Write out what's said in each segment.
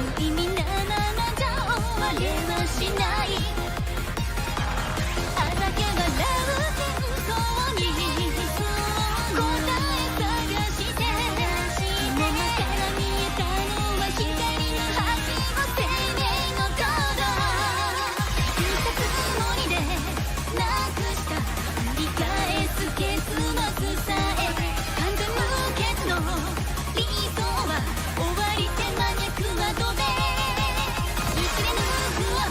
無意味なままじゃ終われはしない。あざけ笑う戦争に答え探して今から見えたのは光の端を生命のコード。見たつもりでなくした繰り返す結末さえ完全無欠の理想は終わり手間脈まとめ生きれぬ不安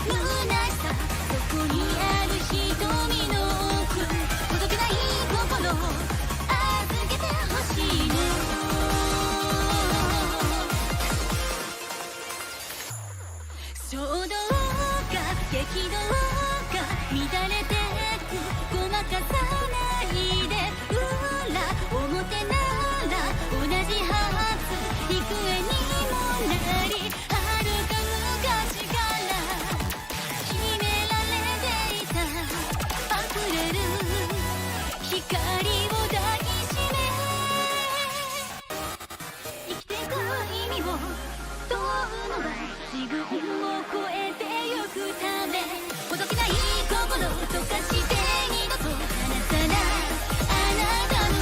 虚しさそこにある瞳の奥届けない心預けてほしいの。衝動か激動か乱れてくごまかさないで裏表なら同じはず幾重にもなり遥か昔から決められていた溢れる光を抱きしめ生きてく意味を問うのは自分を超えてゆくためほどけない心溶かして二度と離さないあなたの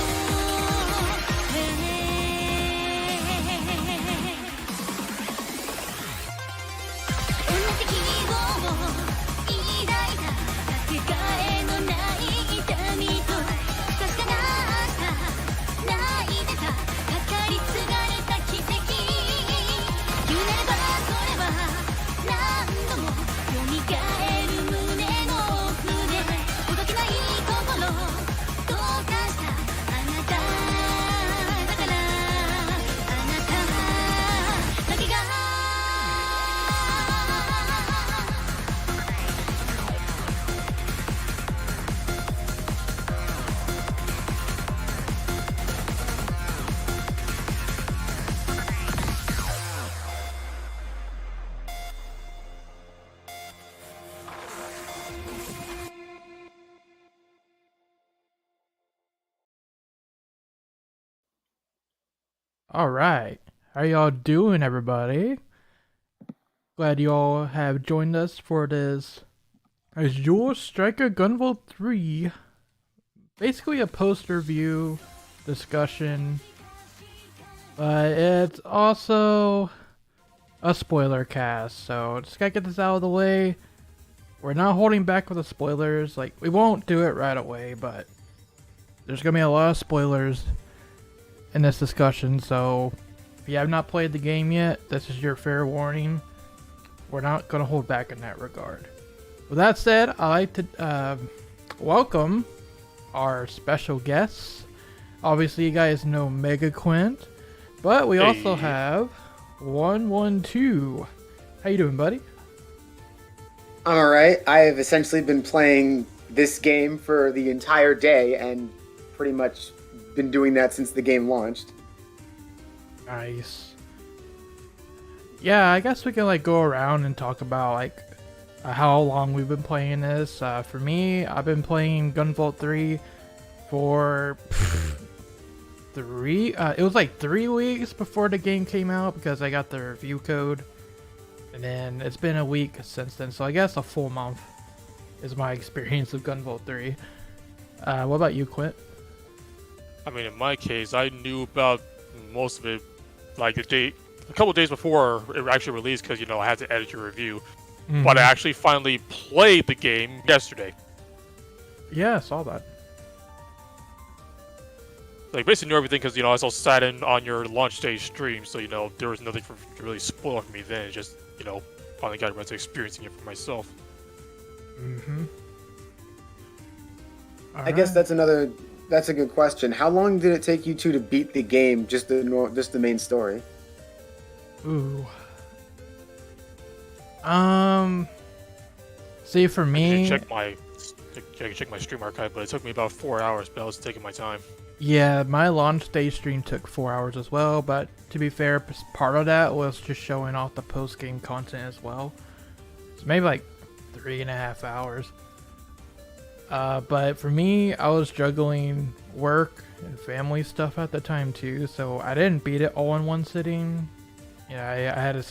同じ希望を抱いたかけがえのない痛みと確かな明日泣いてた語り継がれた奇跡言うなればそれは何度も蘇る胸の奥でほどけない心溶かしたあなただからあなただけがAll right. How y'all doing, everybody? Glad you all have joined us for this Azure Striker Gunvolt 3. Basically a post-review discussion, but it's also a spoiler cast, so just gotta get this out of the way. We're not holding back with the spoilers. Like, we won't do it right away, but there's gonna be a lot of spoilers in this discussion, so if you have not played the game yet, this is your fair warning. We're not going to hold back in that regard. With that said, I'd like to welcome our special guests. Obviously, you guys know MegaQuint, but we also have OneOneTwo. How you doing, buddy? I'm alright. I have essentially been playing this game for the entire day and pretty much been doing that since the game launched. Nice. Yeah, I guess we can like go around and talk about like how long we've been playing this. For me, I've been playing Gunvolt 3 for it was like 3 weeks before the game came out because I got the review code, and then it's been a week since then, so I guess a full month is my experience of Gunvolt 3. What about you, Quint? I mean, in my case, I knew about most of it like a couple days before it actually released because, you know, I had to edit your review. Mm-hmm. But I actually finally played the game yesterday. Yeah, I saw that. Like, basically knew everything because, you know, I also sat in on your launch day stream, so, you know, there was nothing to really spoil for me then. It just, you know, finally got around to experiencing it for myself. Mm-hmm. I guess that's a good question. How long did it take you to beat the game, just the main story? Ooh. See, for me, I can check my stream archive, but it took me about 4 hours, but I was taking my time. Yeah, my launch day stream took 4 hours as well, but to be fair, part of that was just showing off the post-game content as well. So maybe like 3.5 hours. But for me, I was juggling work and family stuff at the time too, so I didn't beat it all in one sitting. Yeah, I had to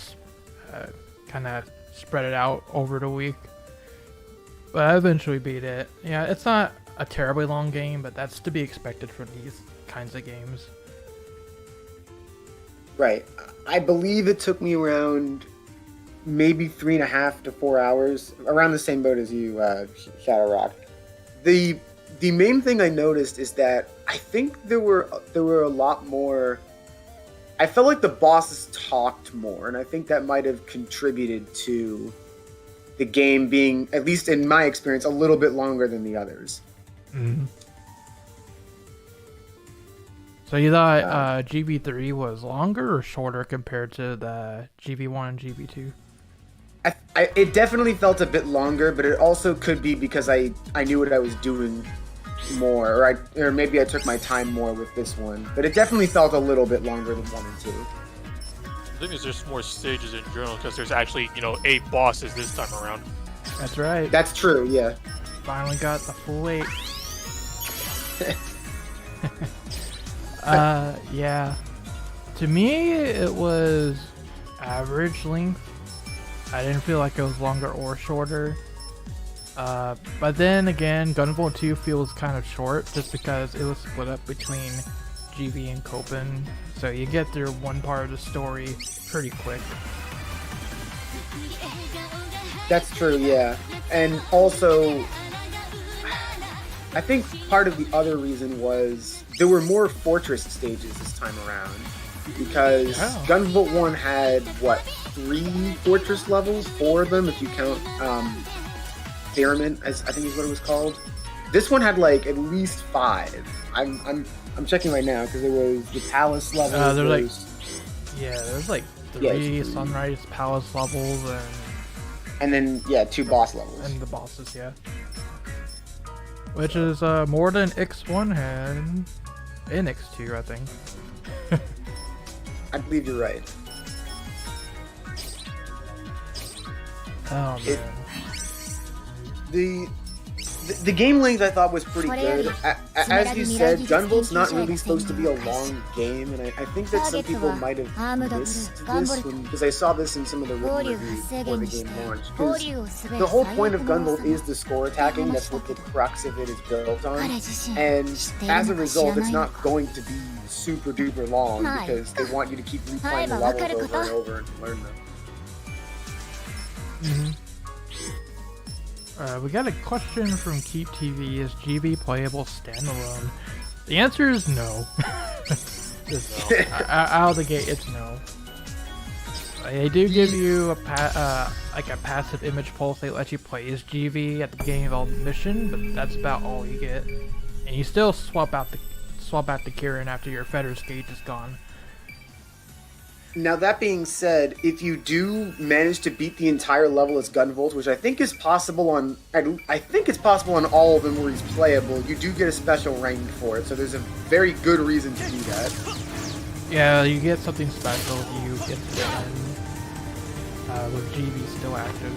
kind of spread it out over the week. But I eventually beat it. Yeah, it's not a terribly long game, but that's to be expected for these kinds of games. Right. I believe it took me around maybe 3.5 to 4 hours, around the same boat as you, ShadowRock. The main thing I noticed is that I think there were a lot more. I felt like the bosses talked more, and I think that might have contributed to the game being, at least in my experience, a little bit longer than the others. Mm-hmm. So you thought GB3 was longer or shorter compared to the GB1 and GB2? It definitely felt a bit longer, but it also could be because I knew what I was doing more, or maybe I took my time more with this one. But it definitely felt a little bit longer than 1 and 2. I think there's just more stages in general because there's actually, 8 bosses this time around. That's right. That's true, yeah. Finally got the full 8. Yeah. To me, it was average length. I didn't feel like it was longer or shorter. But then again, Gunvolt 2 feels kind of short just because it was split up between GV and Copen. So you get through one part of the story pretty quick. That's true, yeah. And also, I think part of the other reason was there were more fortress stages this time around. Because Gunvolt 1 had, 3 fortress levels? 4 of them if you count Theremin, as I think is what it was called. This one had at least 5. I'm checking right now because there was the palace level. There's 3 Sunrise Palace levels and then 2 boss levels. And the bosses, yeah. Which is more than X1 had in X2, I think. I believe you're right. Oh man. The game length I thought was pretty good. As you said, Gunvolt's not really supposed to be a long game, and I think that some people might have missed this because I saw this in some of the written reviews before the game launched. Because the whole point of Gunvolt is the score attacking. That's what the crux of it is built on, and as a result, it's not going to be super duper long because they want you to keep replaying the levels over and over and learn them. Mm-hmm. We got a question from Keep TV. Is GB playable standalone? The answer is no. Out of the gate, it's no. They do give you a passive image pulse. They let you play as GB at the beginning of the mission, but that's about all you get. And you still swap out the Kirin after your Fetters gauge is gone. Now that being said, if you do manage to beat the entire level as Gunvolt, which I think is possible on all of them where he's playable, you do get a special rank for it. So there's a very good reason to do that. Yeah, you get something special if you get to the end with GB still active.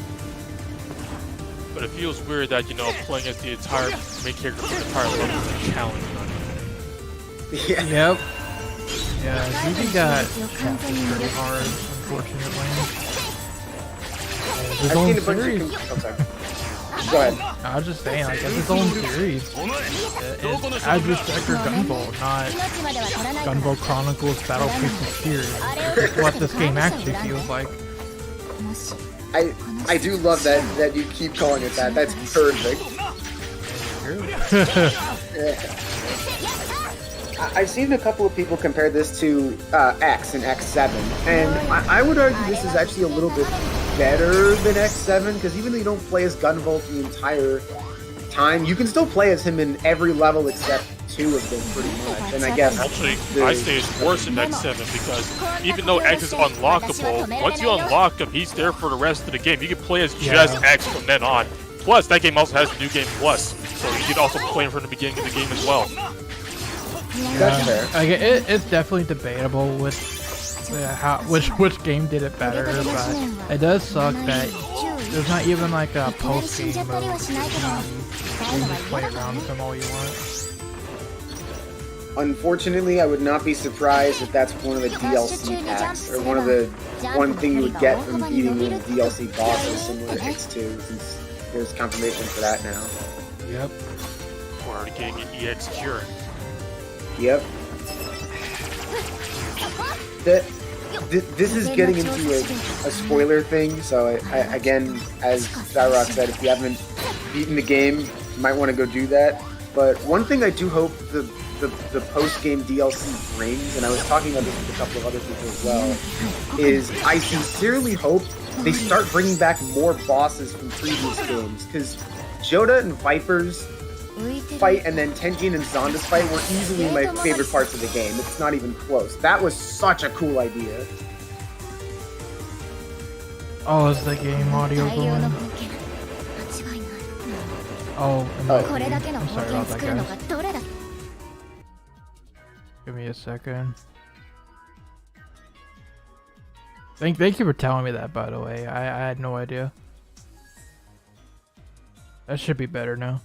But it feels weird that playing as the entire main character for the entire level is a challenge. Yeah. Yep. Yeah, GB got captured pretty hard, unfortunately. His own series. Go ahead. I was just saying, it's his own series. It's Azure Striker Gunvolt, not Gunvolt Chronicles Battle Priestess Series. It's what this game actually feels like. I do love that you keep calling it that. That's perfect. I've seen a couple of people compare this to X and X7, and I would argue this is actually a little bit better than X7, because even though you don't play as Gunvolt the entire time, you can still play as him in every level except 2 of them pretty much, and I guess... Actually, I say it's worse than X7, because even though X is unlockable, once you unlock him, he's there for the rest of the game. You can play as just X from then on. Plus, that game also has New Game Plus, so you can also play him from the beginning of the game as well. That's fair. It's definitely debatable with which game did it better, but it does suck that there's not even a post-game mode where you can play around with them all you want. Unfortunately, I would not be surprised if that's one of the DLC packs, or one thing you would get from beating one of the DLC bosses similar to X2, since there's confirmation for that now. Yep. We're already getting an EX cure. Yep. This is getting into a spoiler thing, so I again, as ShadowRock said, if you haven't beaten the game, you might want to go do that. But one thing I do hope the post-game DLC brings, and I was talking about this with a couple of other people as well, is I sincerely hope they start bringing back more bosses from previous games, because Joda and Viper's fight and then Tenjin and Zonda's fight were easily my favorite parts of the game. It's not even close. That was such a cool idea. Oh, is the game audio going? Oh, I'm sorry about that, guys. Give me a second. Thank you for telling me that, by the way. I had no idea. That should be better now.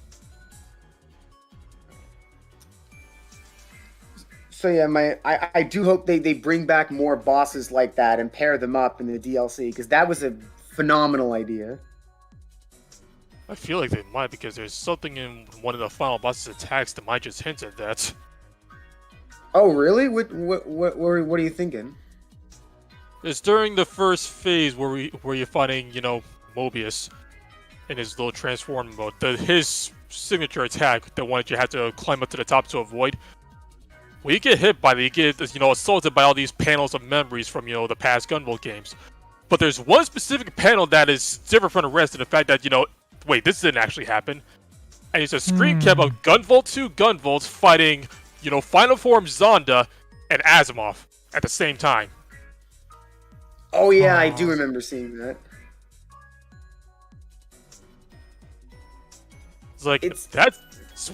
So yeah, I do hope they bring back more bosses like that and pair them up in the DLC, because that was a phenomenal idea. I feel like they might, because there's something in one of the final boss's attacks that might just hint at that. Oh really? What are you thinking? It's during the first phase where you're fighting, you know, Morbius in his little transform mode. His signature attack, the one that you have to climb up to the top to avoid. When you get hit by it, you get, you know, assaulted by all these panels of memories from, you know, the past Gunvolt games. But there's one specific panel that is different from the rest, in the fact that, you know, wait, this didn't actually happen. And it's a screen cap of Gunvolt2 Gunvolts fighting, you know, Final Form Zonda and Asimov at the same time. Oh yeah, I do remember seeing that. It's like, that's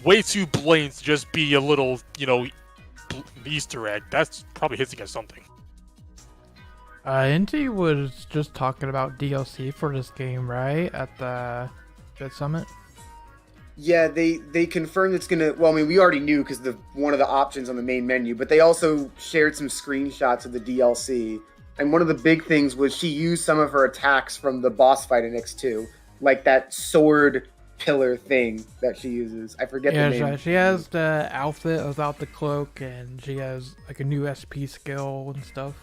way too blatant to just be a little, you know, Easter egg. That's probably hinting at something. Inti was just talking about DLC for this game, right? At the summit? Yeah, they confirmed it's gonna. Well, I mean, we already knew because one of the options on the main menu, but they also shared some screenshots of the DLC. And one of the big things was she used some of her attacks from the boss fight in X2, like that sword pillar thing that she uses. I forget the name. She has the outfit without the cloak, and she has like a new SP skill and stuff.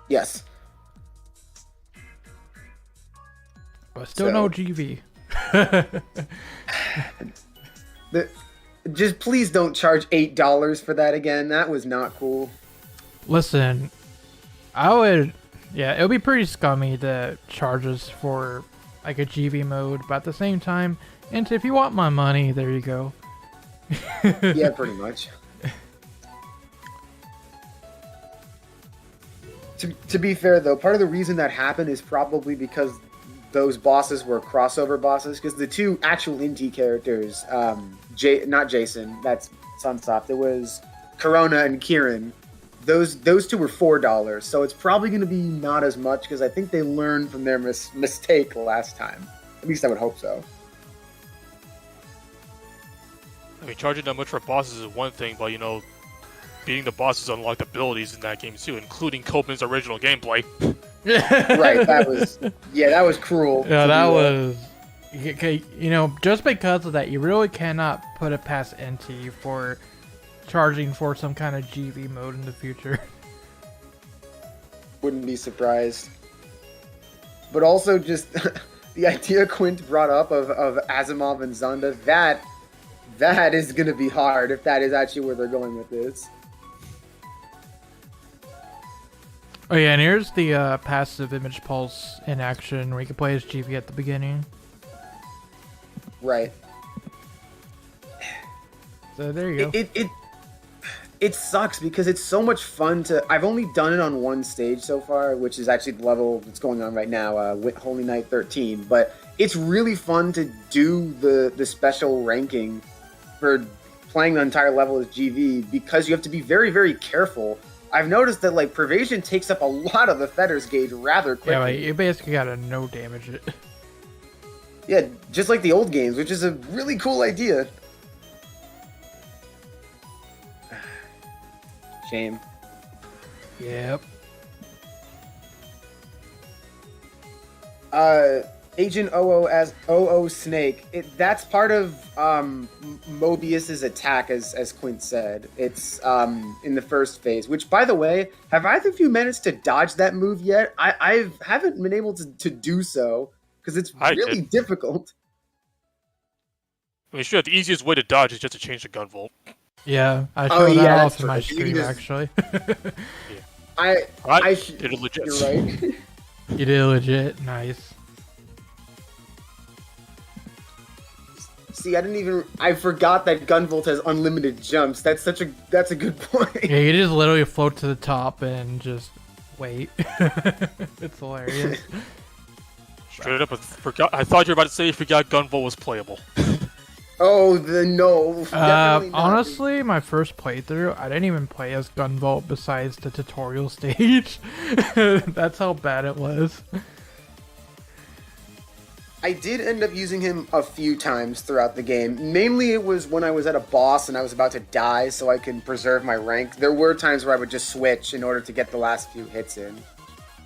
Yes. But still no GV. Just please don't charge $8 for that again. That was not cool. Listen, it would be pretty scummy to charge us for like a GV mode, but at the same time, and if you want my money, there you go. Yeah, pretty much. To be fair though, part of the reason that happened is probably because those bosses were crossover bosses, because the two actual Inti characters, not Jason, that's Sunsoft, it was Corona and Kieran. Those two were $4, so it's probably going to be not as much, because I think they learned from their mistake last time. At least I would hope so. I mean, charging that much for bosses is one thing, but, you know, beating the bosses unlocked abilities in that game too, including Copeland's original gameplay. Right, that was cruel. Yeah, that was... You know, just because of that, you really cannot put it past NT for charging for some kind of GV mode in the future. Wouldn't be surprised. But also just the idea Quint brought up of Asimov and Zonda, that is going to be hard if that is actually where they're going with this. Oh yeah, and here's the passive image pulse in action where you can play as GV at the beginning. Right. So there you go. It sucks because it's so much fun to... I've only done it on one stage so far, which is actually the level that's going on right now, with Holy Night 13. But it's really fun to do the special ranking for playing the entire level as GV, because you have to be very, very careful. I've noticed that like Pervasion takes up a lot of the feathers gauge rather quickly. Yeah, like, you basically gotta no damage it. Yeah, just like the old games, which is a really cool idea. Shame. Yep. Agent OO as OO Snake. That's part of Mobius's attack, as Quint said. It's in the first phase. Which, by the way, have either of you managed to dodge that move yet? I haven't been able to do so because it's really difficult. I mean, sure, the easiest way to dodge is just to change the gunvolt. Yeah, I showed that off in my stream, actually. I did it legit. You're right. You did legit. Nice. See, I forgot that Gunvolt has unlimited jumps. That's a good point. Yeah, you just literally float to the top and just wait. It's hilarious. Straight up, I thought you were about to say you forgot Gunvolt was playable. Oh, no. Honestly, my first playthrough, I didn't even play as Gunvolt besides the tutorial stage. That's how bad it was. I did end up using him a few times throughout the game. Mainly it was when I was at a boss and I was about to die so I could preserve my rank. There were times where I would just switch in order to get the last few hits in.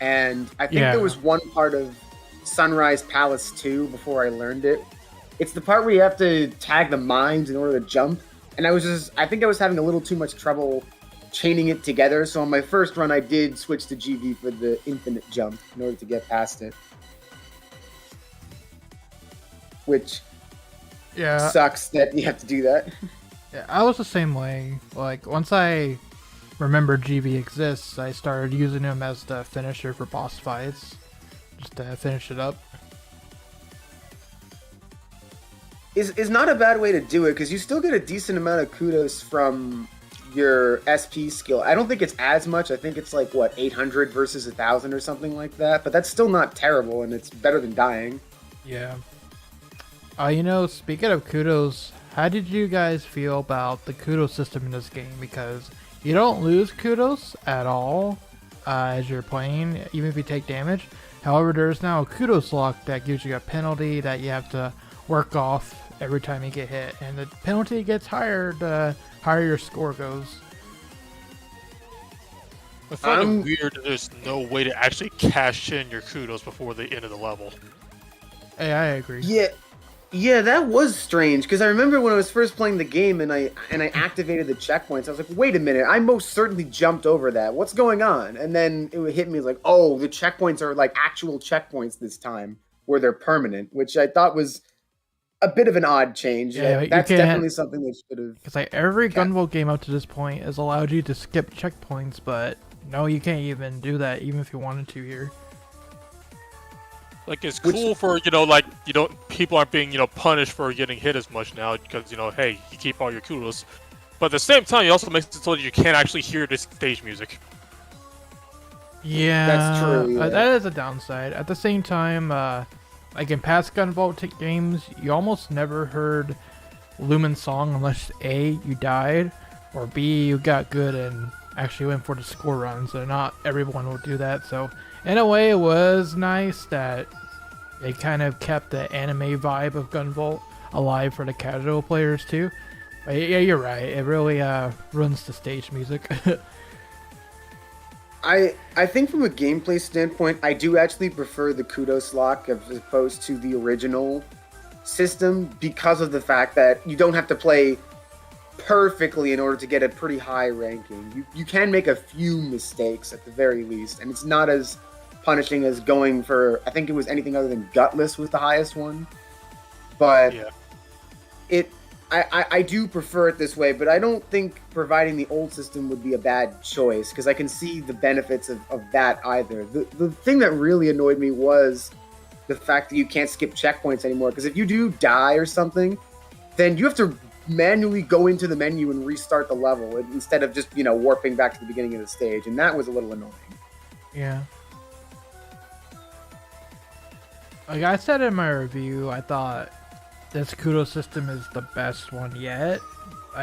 And I think there was one part of Sunrise Palace 2 before I learned it. It's the part where you have to tag the mines in order to jump. And I think I was having a little too much trouble chaining it together. So on my first run, I did switch to GV for the infinite jump in order to get past it. Which sucks that you have to do that. Yeah, I was the same way. Like, once I remembered GV exists, I started using him as the finisher for boss fights. Just to finish it up. Is not a bad way to do it, because you still get a decent amount of kudos from your SP skill. I don't think it's as much. I think it's like, 800 versus 1,000 or something like that. But that's still not terrible, and it's better than dying. Yeah. Speaking of kudos, how did you guys feel about the kudos system in this game? Because you don't lose kudos at all as you're playing, even if you take damage. However, there's now a kudos lock that gives you a penalty that you have to work off every time you get hit. And the penalty gets higher the higher your score goes. I find it weird that there's no way to actually cash in your kudos before the end of the level. Hey, I agree. Yeah, that was strange, because I remember when I was first playing the game and I activated the checkpoints, I was like, wait a minute, I most certainly jumped over that. What's going on? And then it would hit me like, oh, the checkpoints are like actual checkpoints this time, where they're permanent, which I thought was a bit of an odd change. Yeah, that's definitely something they should have... Because every Gunvolt game up to this point has allowed you to skip checkpoints, but no, you can't even do that, even if you wanted to here. Like, it's cool for, people aren't being, punished for getting hit as much now because, hey, you keep all your kudos. But at the same time, it also makes it so that you can't actually hear the stage music. Yeah, that's true. Yeah. That is a downside. At the same time, like in past Gunvolt games, you almost never heard Lumen's song unless A, you died, or B, you got good and actually went for the score run. So not everyone will do that. So in a way, it was nice that it kind of kept the anime vibe of Gunvolt alive for the casual players too. But yeah, you're right. It really runs the stage music. I think from a gameplay standpoint, I do actually prefer the kudos lock as opposed to the original system, because of the fact that you don't have to play perfectly in order to get a pretty high ranking. You can make a few mistakes at the very least, and it's not as punishing as going for, I think it was anything other than Gutless was the highest one. But yeah. I do prefer it this way, but I don't think providing the old system would be a bad choice, because I can see the benefits of that either. The thing that really annoyed me was the fact that you can't skip checkpoints anymore, because if you do die or something, then you have to manually go into the menu and restart the level instead of just, warping back to the beginning of the stage, and that was a little annoying. Yeah. Like I said in my review, I thought this kudos system is the best one yet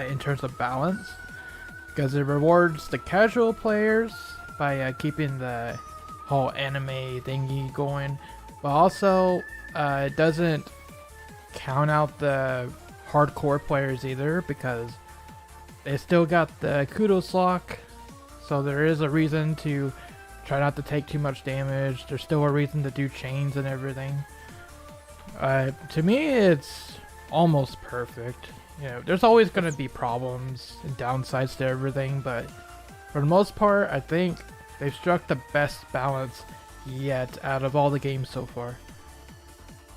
in terms of balance, because it rewards the casual players by keeping the whole anime thingy going, but also it doesn't count out the hardcore players either, because they still got the kudos lock so there is a reason to try not to take too much damage. There's still a reason to do chains and everything. To me, it's almost perfect. You know, there's always going to be problems and downsides to everything, but for the most part, I think they've struck the best balance yet out of all the games so far.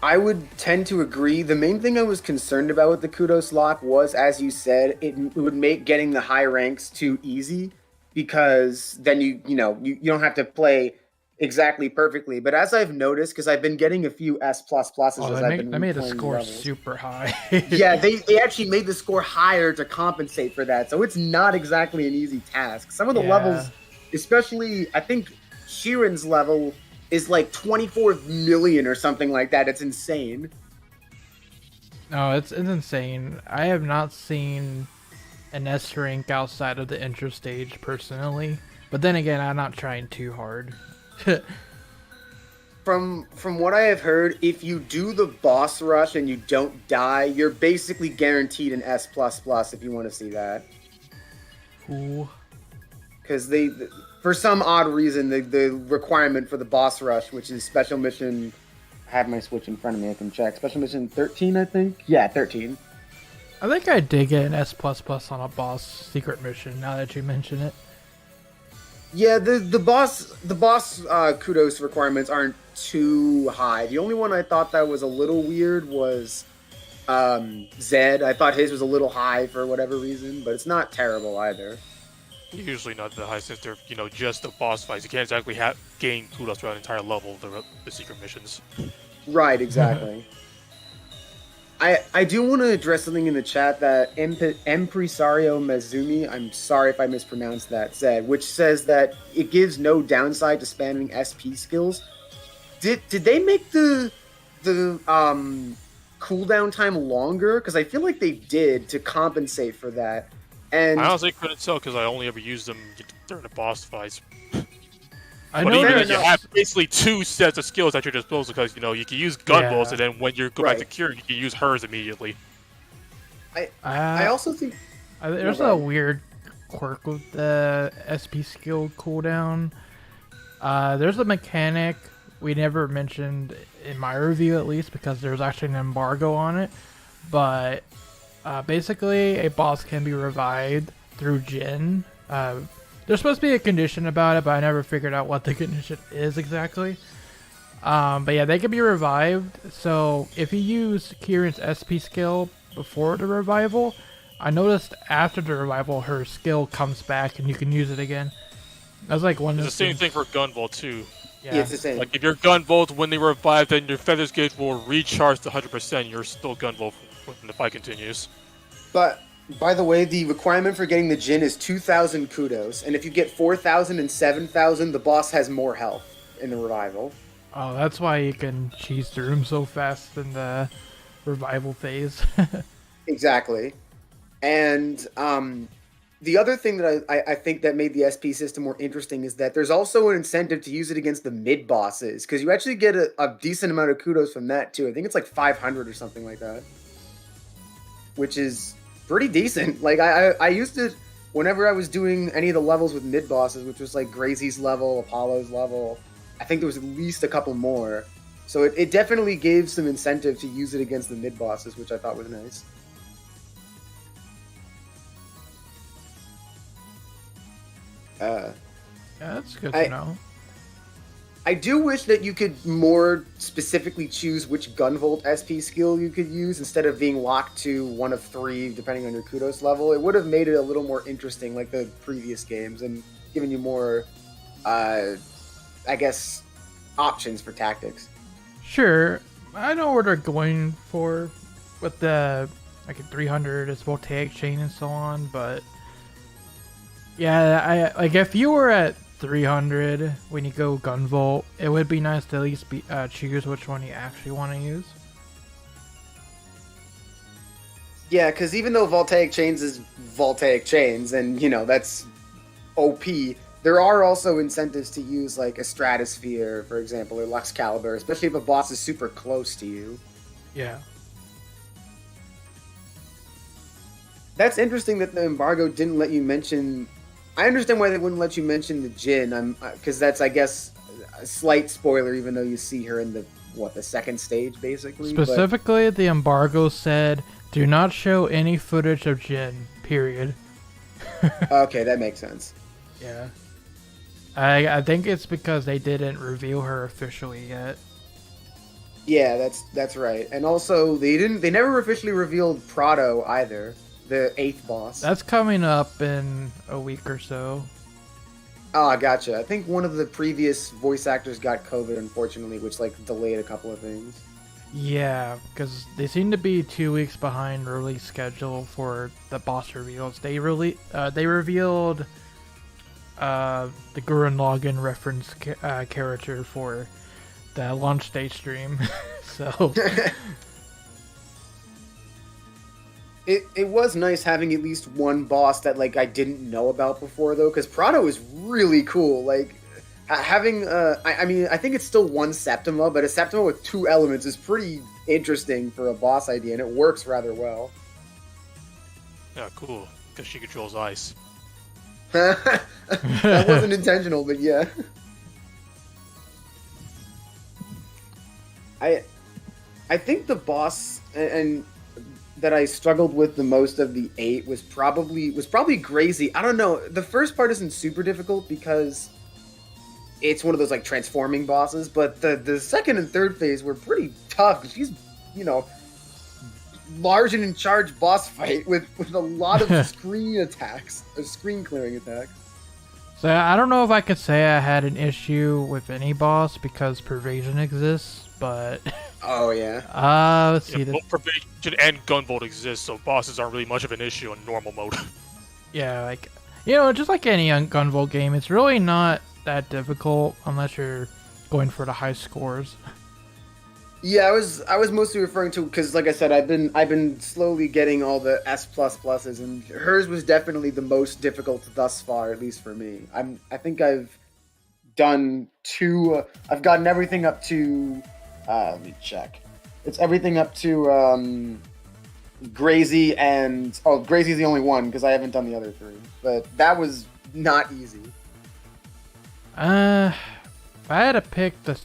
I would tend to agree. The main thing I was concerned about with the Kudos lock was, as you said, it would make getting the high ranks too easy, because then you don't have to play exactly perfectly. But as I've noticed, because I've been getting a few S++ as I've been they made the replaying score levels. super high. Yeah, they actually made the score higher to compensate for that, so it's not exactly an easy task. Some of the levels, especially, I think Sheeran's level is like 24 million or something like that. It's insane. No, it's insane. I have not seen an S rank outside of the intro stage personally, but then again, I'm not trying too hard. From what I have heard, if you do the boss rush and you don't die, you're basically guaranteed an S++ if you want to see that. Cool. Because for some odd reason, the requirement for the boss rush, which is special mission, I have my Switch in front of me, I can check. Special mission 13, I think? Yeah, 13. I think I did get an S++ on a boss secret mission, now that you mention it. Yeah, the boss Kudos requirements aren't too high. The only one I thought that was a little weird was Zed. I thought his was a little high for whatever reason, but it's not terrible either. Usually not the high, since they're, just the boss fights. You can't exactly gain kudos throughout an entire level of the secret missions. Right, exactly. I do want to address something in the chat that Empresario Mezumi, I'm sorry if I mispronounced that, said, which says that it gives no downside to spamming SP skills. Did they make the cooldown time longer? Because I feel like they did to compensate for that. And I honestly couldn't tell because I only ever used them during the boss fights. I But know even that then, you have basically two sets of skills at your disposal, because you can use Gunvolt, and then when you go back to Cure, you can use hers immediately. I also think there's a weird quirk with the SP skill cooldown. There's a mechanic we never mentioned in my review, at least, because there's actually an embargo on it. But basically, a boss can be revived through Jin. There's supposed to be a condition about it, but I never figured out what the condition is exactly. But yeah, they can be revived. So if you use Kieran's SP skill before the revival, I noticed after the revival, her skill comes back and you can use it again. That's like one. It's the same thing for Gunvolt too. yeah, it's the same. Like if you're Gunvolt when they revive, then your feathers gauge will recharge to 100%. You're still Gunvolt when the fight continues. But by the way, the requirement for getting the Jin is 2,000 kudos, and if you get 4,000 and 7,000, the boss has more health in the revival. Oh, that's why you can cheese through him so fast in the revival phase. Exactly. And the other thing that I think that made the SP system more interesting is that there's also an incentive to use it against the mid-bosses, because you actually get a decent amount of kudos from that, too. I think it's like 500 or something like that, which is pretty decent. Like, I used it whenever I was doing any of the levels with mid-bosses, which was like Gracie's level, Apollo's level. I think there was at least a couple more. So it definitely gave some incentive to use it against the mid-bosses, which I thought was nice. Yeah, that's good to know. I do wish that you could more specifically choose which Gunvolt SP skill you could use instead of being locked to one of three, depending on your kudos level. It would have made it a little more interesting, like the previous games, and given you more, I guess, options for tactics. Sure, I know what they're going for with the like a 300 is voltaic chain and so on, but yeah, I like if you were at 300 when you go Gunvolt, it would be nice to at least choose which one you actually want to use. Yeah, because even though voltaic chains is voltaic chains, and that's OP, there are also incentives to use like a Stratosphere, for example, or Luxcalibur, especially if a boss is super close to you. Yeah. That's interesting that the embargo didn't let you mention I understand why they wouldn't let you mention the Jin. Because that's, I guess, a slight spoiler, even though you see her in the second stage, basically. Specifically, the embargo said, "Do not show any footage of Jin." Period. Okay, that makes sense. Yeah. I think it's because they didn't reveal her officially yet. Yeah, that's right. And also, they never officially revealed Prado either, the 8th boss. That's coming up in a week or so. Oh, I gotcha. I think one of the previous voice actors got COVID, unfortunately, which delayed a couple of things. Yeah, because they seem to be 2 weeks behind release schedule for the boss reveals. They revealed the Gurren Lagann reference character for the launch day stream. So it was nice having at least one boss that I didn't know about before, though, because Prado is really cool. Having I think it's still one Septima, but a Septima with 2 elements is pretty interesting for a boss idea, and it works rather well. Yeah, cool. Because she controls ice. That wasn't intentional, but yeah. I think the boss and that I struggled with the most of the 8 was probably Grazy. I don't know. The first part isn't super difficult because it's one of those transforming bosses, but the second and third phase were pretty tough. She's, large and in charge boss fight with a lot of screen attacks, or screen clearing attacks. So I don't know if I could say I had an issue with any boss because Pervasion exists, but oh yeah. Let's see. Both Pervasion and Gunvolt exist, so bosses aren't really much of an issue in normal mode. Yeah, just like any Gunvolt game, it's really not that difficult unless you're going for the high scores. Yeah, I was mostly referring to because, like I said, I've been slowly getting all the S++s, and hers was definitely the most difficult thus far, at least for me. I think I've done 2. I've gotten everything up to. Let me check. It's everything up to Grazy and Grazy's the only one because I haven't done the other 3, but that was not easy. If I had to pick the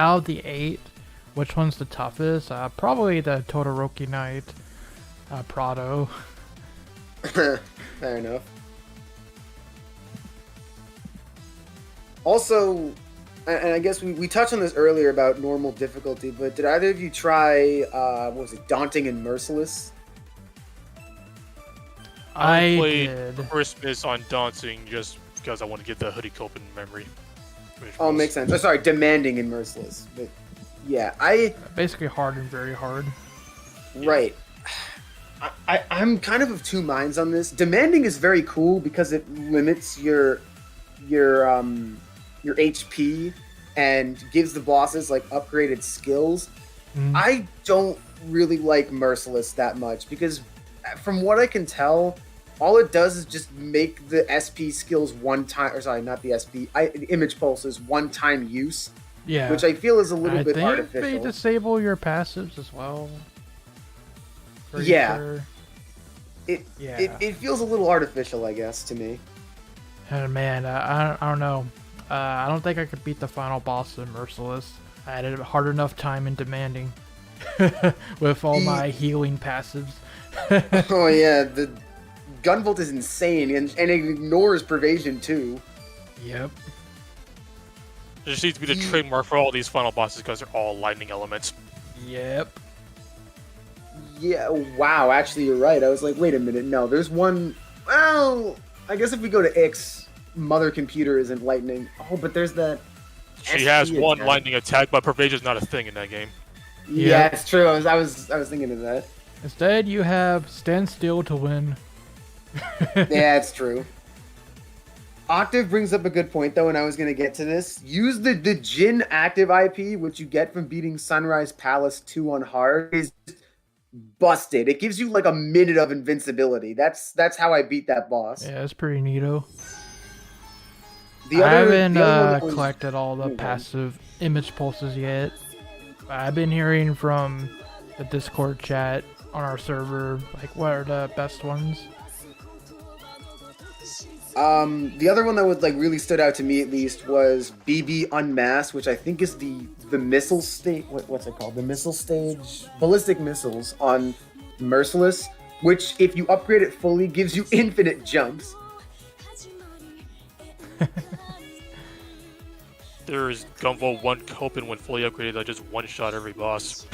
out of the 8. Which one's the toughest? Probably the Todoroki Knight, Prado. Fair enough. Also, and I guess we touched on this earlier about normal difficulty, but did either of you try, Daunting and Merciless? I played did. Christmas on Daunting just because I want to get the hoodie cope in memory. Oh, makes sense. Oh, sorry, Demanding and Merciless. But yeah, basically hard and very hard. Right. I'm kind of 2 minds on this. Demanding is very cool because it limits your HP and gives the bosses upgraded skills. I don't really like Merciless that much because from what I can tell, all it does is just make the SP skills one time, or sorry, not the SP, image pulses one time use. Yeah, which I feel is a little bit artificial. I think they disable your passives as well. Yeah. Sure. It feels a little artificial, I guess, to me. And man, I don't know. I don't think I could beat the final boss of Merciless. I had a hard enough time in Demanding with all my healing passives. Oh yeah, the Gunvolt is insane, and it ignores Pervasion too. Yep. There just needs to be the trademark for all these final bosses because they're all lightning elements. Yep. Yeah, wow, actually you're right. I was like, wait a minute, no, there's one... Well, I guess if we go to X, Mother Computer isn't lightning. Oh, but there's that... She has one lightning attack, but Pervasion's not a thing in that game. Yeah, it's true. I was thinking of that. Instead, you have Stand Still to win. Yeah, it's true. Octave brings up a good point, though, and I was going to get to this. Use the Jin active IP, which you get from beating Sunrise Palace 2 on hard, is busted. It gives you like a minute of invincibility. That's how I beat that boss. Yeah, it's pretty neato. I haven't collected all the passive image pulses yet. I've been hearing from the Discord chat on our server, like, what are the best ones? The other one that would like really stood out to me at least was BB Unmasked, which I think is the missile stage. What's it called? The missile stage, ballistic missiles on Merciless, which if you upgrade it fully gives you infinite jumps. There's Gunvolt 1 Copen when fully upgraded that just one-shot every boss.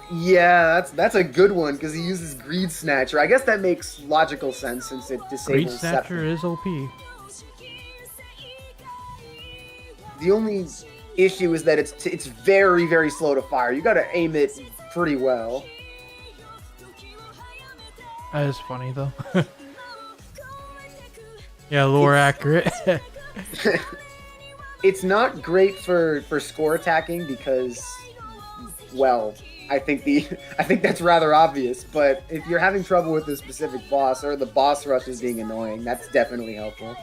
Yeah, that's a good one because he uses Greed Snatcher. I guess that makes logical sense since it disables Greed Snatcher Scepter. is OP. The only issue is that it's very, very slow to fire. You gotta aim it pretty well. That is funny though. Yeah, a little more accurate. It's not great for score attacking because, well, I think that's rather obvious. But if you're having trouble with a specific boss or the boss rush is being annoying, that's definitely helpful.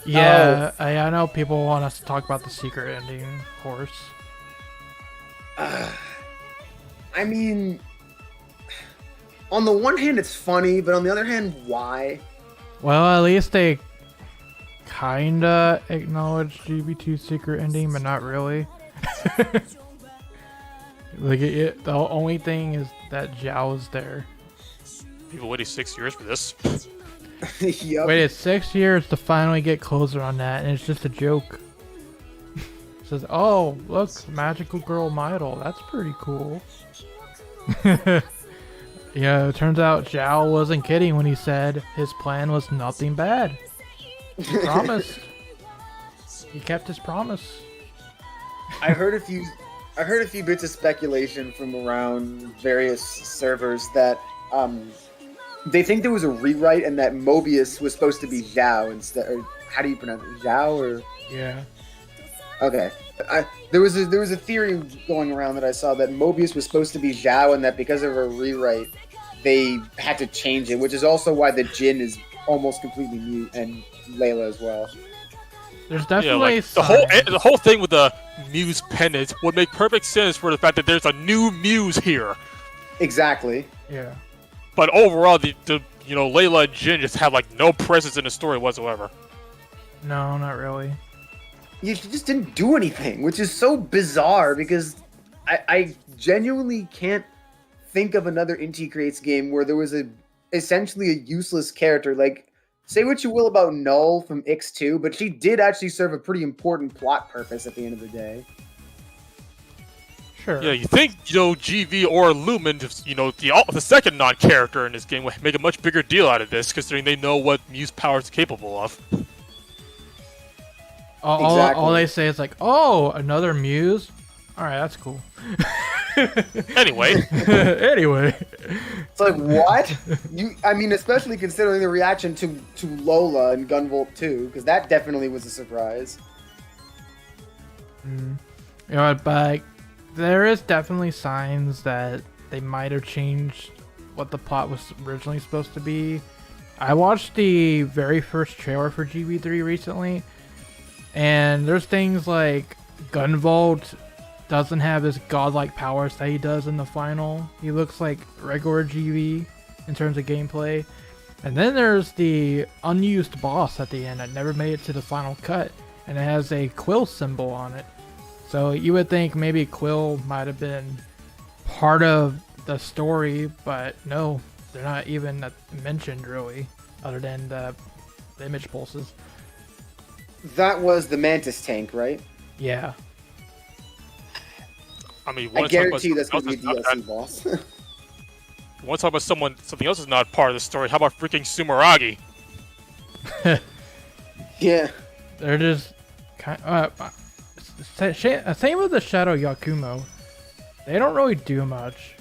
Yeah, I know people want us to talk about the secret ending, of course. I mean, on the one hand, it's funny, but on the other hand, why? Well, at least they kinda acknowledge GB2's secret ending, but not really. Like the only thing is that Zhao is there. People waited 6 years for this. Yup. Waited 6 years to finally get closer on that, and it's just a joke. Says, "Oh, look, magical girl Myttle. That's pretty cool." Yeah, it turns out Zhao wasn't kidding when he said his plan was nothing bad. He promised. He kept his promise. I heard a few bits of speculation from around various servers that they think there was a rewrite and that Morbius was supposed to be Zhao instead. Or how do you pronounce it? Zhao or? Yeah. Okay. There was a theory going around that I saw that Morbius was supposed to be Zhao and that because of a rewrite they had to change it, which is also why the Jin is almost completely mute and Layla as well. There's definitely the whole thing with the Muse pendant would make perfect sense for the fact that there's a new Muse here. Exactly. Yeah. But overall, the Layla and Jin just have like no presence in the story whatsoever. No, not really. Yeah, she just didn't do anything, which is so bizarre because I genuinely can't think of another Inti Creates game where there was essentially a useless character. Like, say what you will about Null from X2, but she did actually serve a pretty important plot purpose at the end of the day. Sure. Yeah, you think GV or Lumen, the second non-character in this game, would make a much bigger deal out of this, considering they know what Muse power is capable of. All they say is like, "Oh, another Muse. All right, that's cool." Anyway. It's like, what? I mean, especially considering the reaction to Lola and Gunvolt 2, because that definitely was a surprise. But there is definitely signs that they might have changed what the plot was originally supposed to be. I watched the very first trailer for GB3 recently, and there's things like Gunvolt doesn't have his godlike powers that he does in the final. He looks like regular GV in terms of gameplay. And then there's the unused boss at the end that never made it to the final cut, and it has a Quill symbol on it. So you would think maybe Quill might have been part of the story, but no, they're not even mentioned really, other than the image pulses. That was the Mantis tank, right? Yeah. I mean, I guarantee you that's going to be a DLC boss. You want to talk about something else is not part of the story? How about freaking Sumeragi? Yeah. They're just kind same with the Shadow Yakumo. They don't really do much.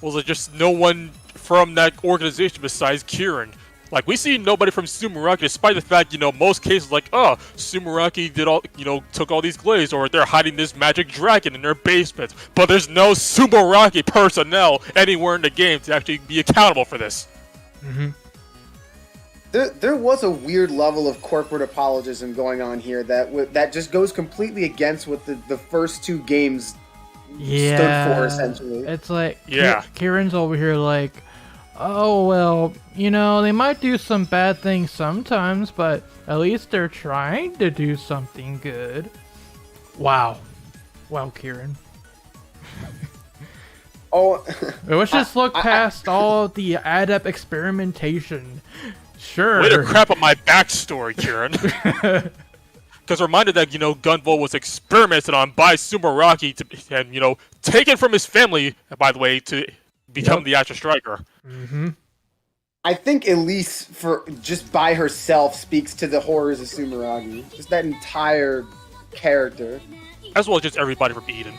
Was it just no one from that organization besides Kieran? Like, we see nobody from Sumeragi, despite the fact, most cases like, oh, Sumeragi did all, took all these glaives, or they're hiding this magic dragon in their basement. But there's no Sumeragi personnel anywhere in the game to actually be accountable for this. Mm-hmm. There was a weird level of corporate apologism going on here that just goes completely against what the first two games Yeah. for, essentially. It's like, Yeah. Kieran's over here like, oh, well, you know, they might do some bad things sometimes, but at least they're trying to do something good. Wow. Wow, Kieran. Oh, Let's just look past all of the adept experimentation. Sure. Way to crap on my backstory, Kieran. Because reminded that, you know, Gunvolt was experimented on by Sumeragi and, you know, taken from his family, by the way, to become the Azure Striker. Mm-hmm. I think Elise, for just by herself, speaks to the horrors of Sumeragi. Just that entire character. As well as just everybody from Eden.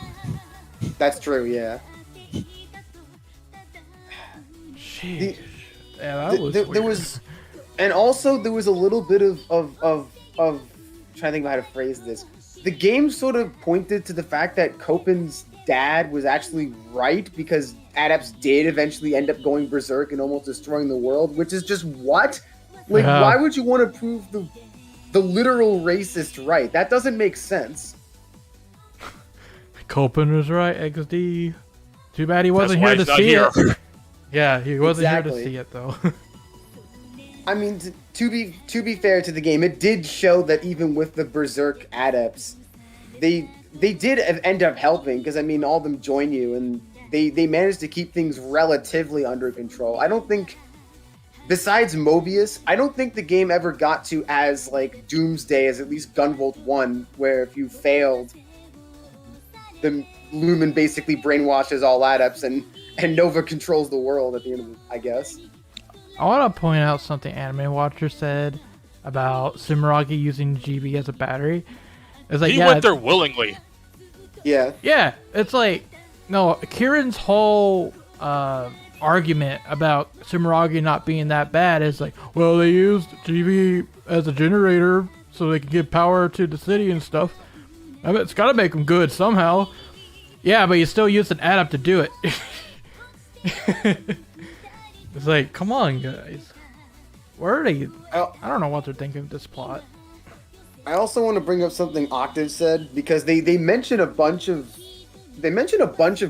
That's true, yeah. Sheesh. Yeah, that was there weird. was, and also there was a little bit of trying to think of how to phrase this. The game sort of pointed to the fact that Copen's dad was actually right, because adepts did eventually end up going berserk and almost destroying the world, which is just what? Like, why would you want to prove the literal racist right? That doesn't make sense. Copen was right, XD. Too bad he wasn't here to That's why see he's not it. Yeah, he wasn't here to Exactly. see it though. I mean, to be fair to the game, it did show that even with the berserk adepts, they did end up helping, because I mean, all of them join you, and they managed to keep things relatively under control. I don't think, besides Morbius, I don't think the game ever got to as like doomsday as at least Gunvolt 1, where if you failed, the Lumen basically brainwashes all adepts and Nova controls the world at the end of it, I guess. I want to point out something Anime Watcher said about Sumeragi using GB as a battery. It's like, He yeah, went there willingly. Yeah. yeah, it's like, no, Kieran's whole argument about Sumeragi not being that bad is like, well, they used GB as a generator so they can give power to the city and stuff. I mean, it's got to make them good somehow. Yeah, but you still use an adept to do it. It's like, come on, guys. Where are they? I don't know what they're thinking of this plot. I also want to bring up something Octave said, because they mentioned a bunch of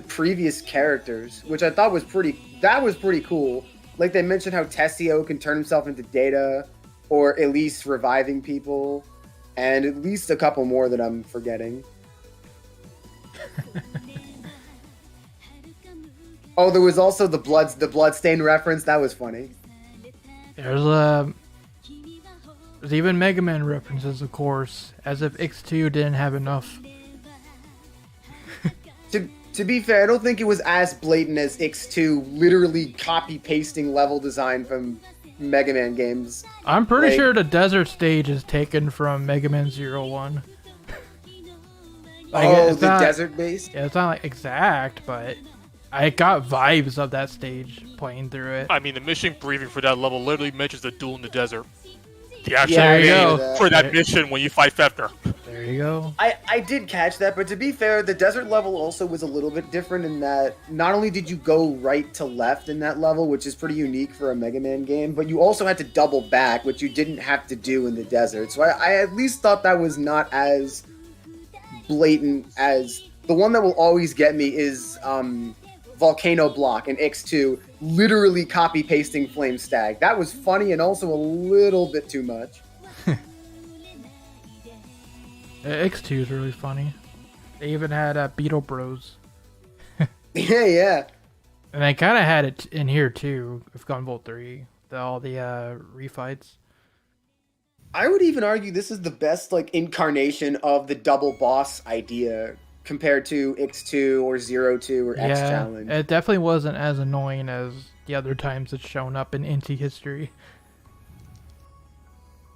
previous characters, which I thought was pretty cool. Like, they mentioned how Tessio can turn himself into Data, or Elise reviving people, and at least a couple more that I'm forgetting. Oh, there was also the Bloodstain reference. That was funny. There's even Mega Man references, of course, as if X2 didn't have enough. To be fair, I don't think it was as blatant as X2 literally copy-pasting level design from Mega Man games. I'm pretty Like- sure the desert stage is taken from Mega Man 01. Like, Oh, it's the not- desert base? Yeah, it's not like exact, but I got vibes of that stage playing through it. I mean, the mission briefing for that level literally mentions the duel in the desert. The actual Yeah, There you name go. for that mission when you fight Fefner. There you go. I did catch that, but to be fair, the desert level also was a little bit different in that not only did you go right to left in that level, which is pretty unique for a Mega Man game, but you also had to double back, which you didn't have to do in the desert. So I at least thought that was not as blatant as... The one that will always get me is Volcano Block in X2, literally copy-pasting Flame Stag. That was funny and also a little bit too much. X2 is really funny. They even had Beetle Bros. Yeah. And they kind of had it in here too, with Gunvolt 3. All the refights. I would even argue this is the best like incarnation of the double boss idea compared to X2 or 02 or X Challenge. It definitely wasn't as annoying as the other times it's shown up in Inti history.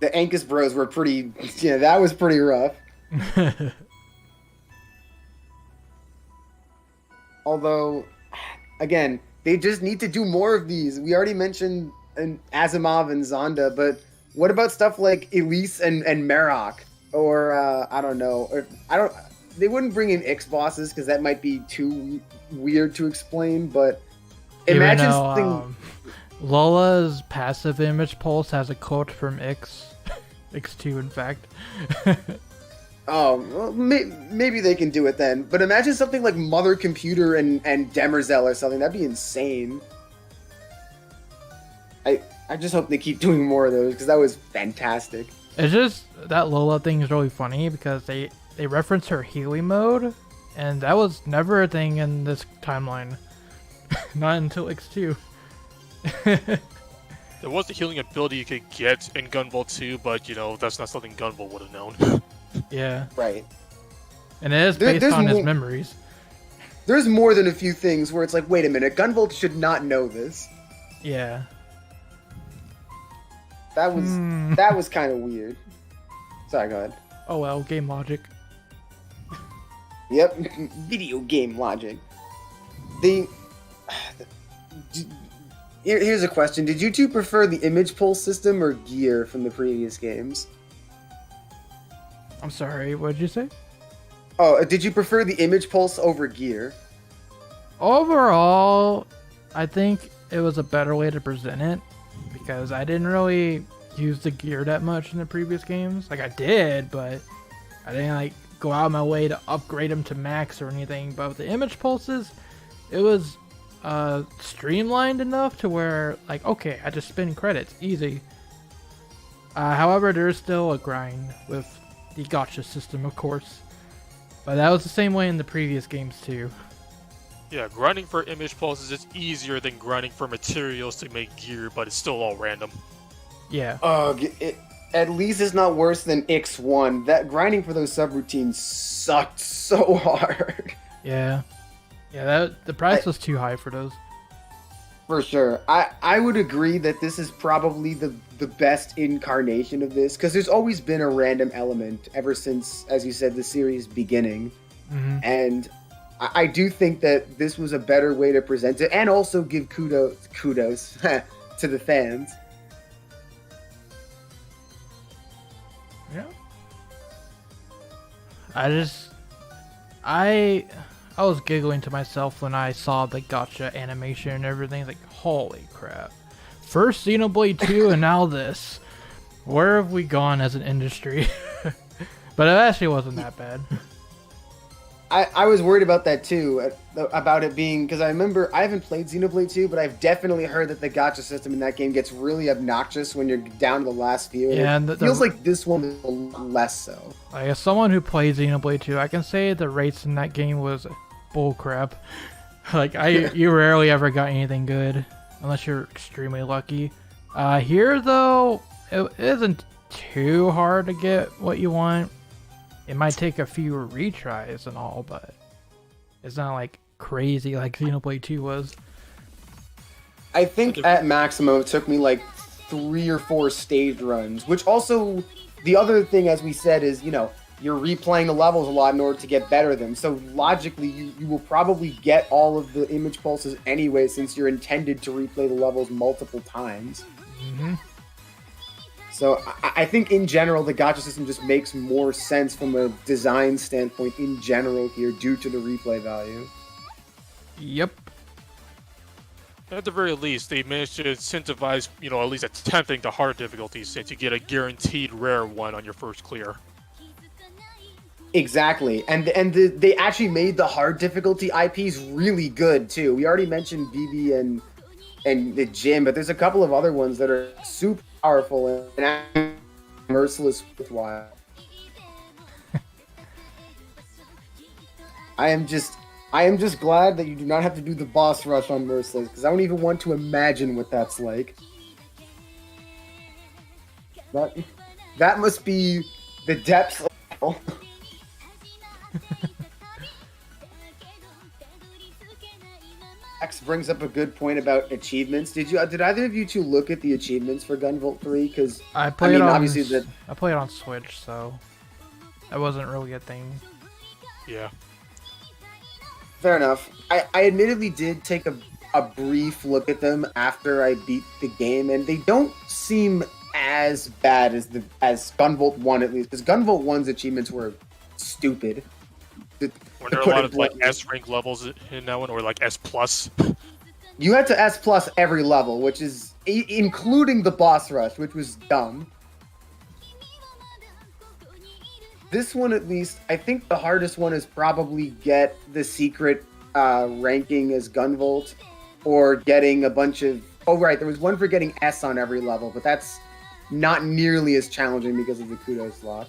The Ankus Bros were pretty... Yeah, that was pretty rough. Although, again, they just need to do more of these. We already mentioned Asimov and Zonda, but what about stuff like Elise and Marok? Or, I don't know. They wouldn't bring in X bosses because that might be too weird to explain, but imagine something... Lola's passive image pulse has a quote from X. X2, in fact. Oh, well, maybe they can do it then. But imagine something like Mother Computer and Demerzel or something. That'd be insane. I just hope they keep doing more of those because that was fantastic. It's just that Lola thing is really funny because they reference her healing mode, and that was never a thing in this timeline. Not until X2. There was a healing ability you could get in Gunvolt 2, but that's not something Gunvolt would have known. Yeah. Right. And it is based on his memories. There's more than a few things where it's like, wait a minute, Gunvolt should not know this. Yeah. That was kind of weird. Sorry, go ahead. Oh well, game logic. Yep, video game logic. Here's a question. Did you two prefer the image pulse system or gear from the previous games? I'm sorry, what did you say? Oh, did you prefer the image pulse over gear? Overall, I think it was a better way to present it because I didn't really use the gear that much in the previous games. Like I did, but I didn't like go out of my way to upgrade them to max or anything. But with the image pulses, it was streamlined enough to where like, okay, I just spend credits, easy. However, there's still a grind with the gacha system, of course. But that was the same way in the previous games too. Yeah, grinding for image pulses is easier than grinding for materials to make gear, but it's still all random. Yeah. At least it's not worse than X1. That grinding for those subroutines sucked so hard. Yeah. Yeah, the price was too high for those. For sure. I would agree that this is probably the best incarnation of this, because there's always been a random element ever since, as you said, the series beginning. Mm-hmm. And I do think that this was a better way to present it, and also give kudos to the fans. Yeah. I was giggling to myself when I saw the gacha animation and everything. Like, holy crap. First Xenoblade 2 and now this. Where have we gone as an industry? But it actually wasn't that bad. I was worried about that too, about it being, because I remember, I haven't played Xenoblade 2, but I've definitely heard that the gacha system in that game gets really obnoxious when you're down to the last few. Yeah, and it feels like this one is a lot less so. Like, as someone who played Xenoblade 2, I can say the rates in that game was bullcrap. Like, you rarely ever got anything good, unless you're extremely lucky. Here, though, it isn't too hard to get what you want. It might take a few retries and all, but it's not like crazy like Xenoblade 2 was. I think at maximum it took me like 3 or 4 stage runs, which also, the other thing, as we said, is, you're replaying the levels a lot in order to get better at them. So logically, you will probably get all of the image pulses anyway, since you're intended to replay the levels multiple times. Mm-hmm. So I think in general, the gacha system just makes more sense from a design standpoint in general here due to the replay value. Yep. At the very least, they managed to incentivize, at least attempting the hard difficulties, since you get a guaranteed rare one on your first clear. Exactly, and they actually made the hard difficulty IPs really good too. We already mentioned BB and the Gym, but there's a couple of other ones that are super powerful and merciless worthwhile. I am just glad that you do not have to do the boss rush on Merciless, because I don't even want to imagine what that's like. That must be the depths of hell. X brings up a good point about achievements. Did either of you two look at the achievements for Gunvolt 3? Because I played it on Switch, so that wasn't really a thing. Yeah. Fair enough. I admittedly did take a brief look at them after I beat the game, and they don't seem as bad as Gunvolt 1, at least, because Gunvolt 1's achievements were stupid. Were there a lot of like S rank levels in that one, or like S plus? You had to S plus every level, which is including the boss rush, which was dumb. this one at least, I think the hardest one is probably get the secret ranking as Gunvolt, or getting a bunch of... Oh, right, there was one for getting S on every level, but that's not nearly as challenging because of the Kudos slot.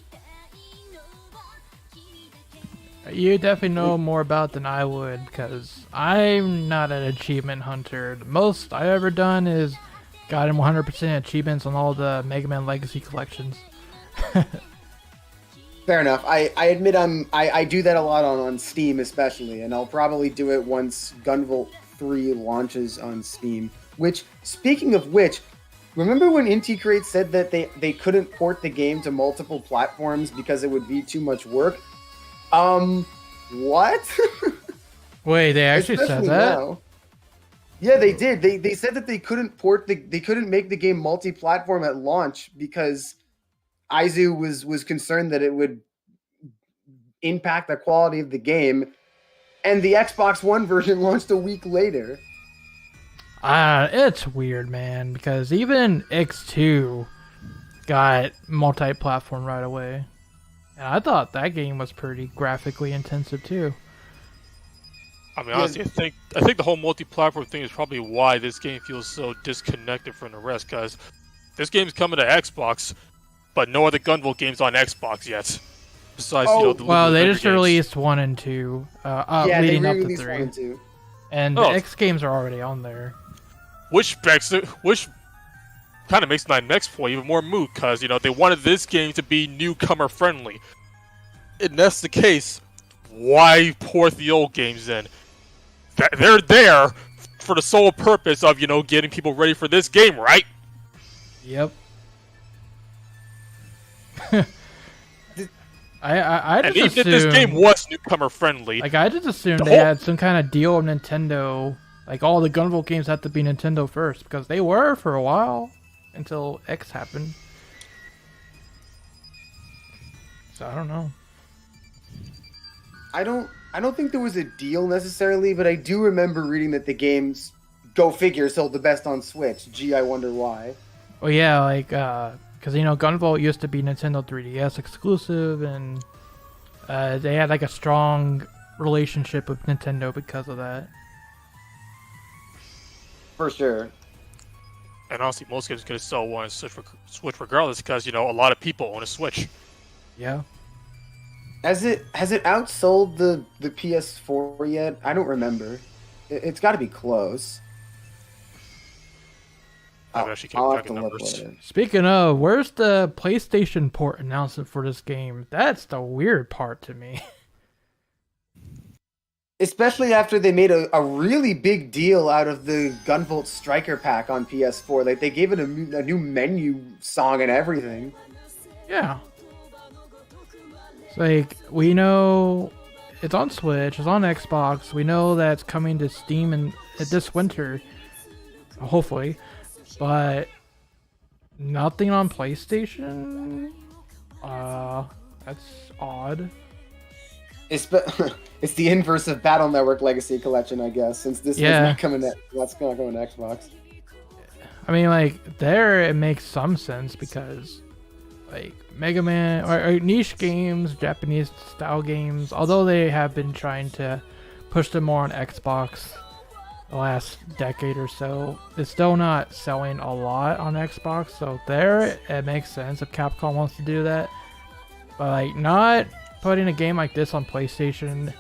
You definitely know more about than I would, because I'm not an achievement hunter. The most I've ever done is gotten 100% achievements on all the Mega Man Legacy collections. Fair enough. I admit I do that a lot on Steam especially, and I'll probably do it once Gunvolt 3 launches on Steam. Which, speaking of which, remember when Inti said that they couldn't port the game to multiple platforms because it would be too much work? What? Wait, they actually said that? Now. Yeah, they did. They said that they couldn't make the game multi-platform at launch because Aizu was concerned that it would impact the quality of the game, and the Xbox One version launched a week later. It's weird, man, because even X2 got multi-platform right away. And I thought that game was pretty graphically intensive too. I mean, honestly, I think the whole multi-platform thing is probably why this game feels so disconnected from the rest, because this game's coming to Xbox, but no other Gunvolt games on Xbox yet. Besides, they just released 1 and 2, leading up to 3. 1 and 2. And the X games are already on there. Which kind of makes my next point even more moot, because, they wanted this game to be newcomer friendly. And that's the case, why port the old games then? They're there for the sole purpose of, getting people ready for this game, right? Yep. I just and even assumed, if this game was newcomer friendly, like, I just assumed they had some kind of deal with Nintendo. Like, all the Gunvolt games had to be Nintendo first, because they were for a while until X happened. So I don't know. I don't think there was a deal necessarily, but I do remember reading that the games, go figure, sold the best on Switch. Gee, I wonder why. Oh yeah, like, because, Gunvolt used to be Nintendo 3DS exclusive, and they had, like, a strong relationship with Nintendo because of that. For sure. And honestly, most games are going to sell one Switch regardless, because, a lot of people own a Switch. Yeah. Has it outsold the PS4 yet? I don't remember. It's got to be close. I'll have to look later. Speaking of, where's the PlayStation port announcement for this game? That's the weird part to me. Especially after they made a really big deal out of the Gunvolt Striker pack on PS4. Like, they gave it a new menu song and everything. Yeah. It's like, we know it's on Switch, it's on Xbox. We know that it's coming to Steam this winter, hopefully. But nothing on PlayStation? That's odd. It's the inverse of Battle Network Legacy Collection, I guess, since this was not coming to Xbox. I mean, like, there it makes some sense because, like, Mega Man or niche games, Japanese style games, although they have been trying to push them more on Xbox the last decade or so, it's still not selling a lot on Xbox. So there it makes sense if Capcom wants to do that, but, like, not putting a game like this on PlayStation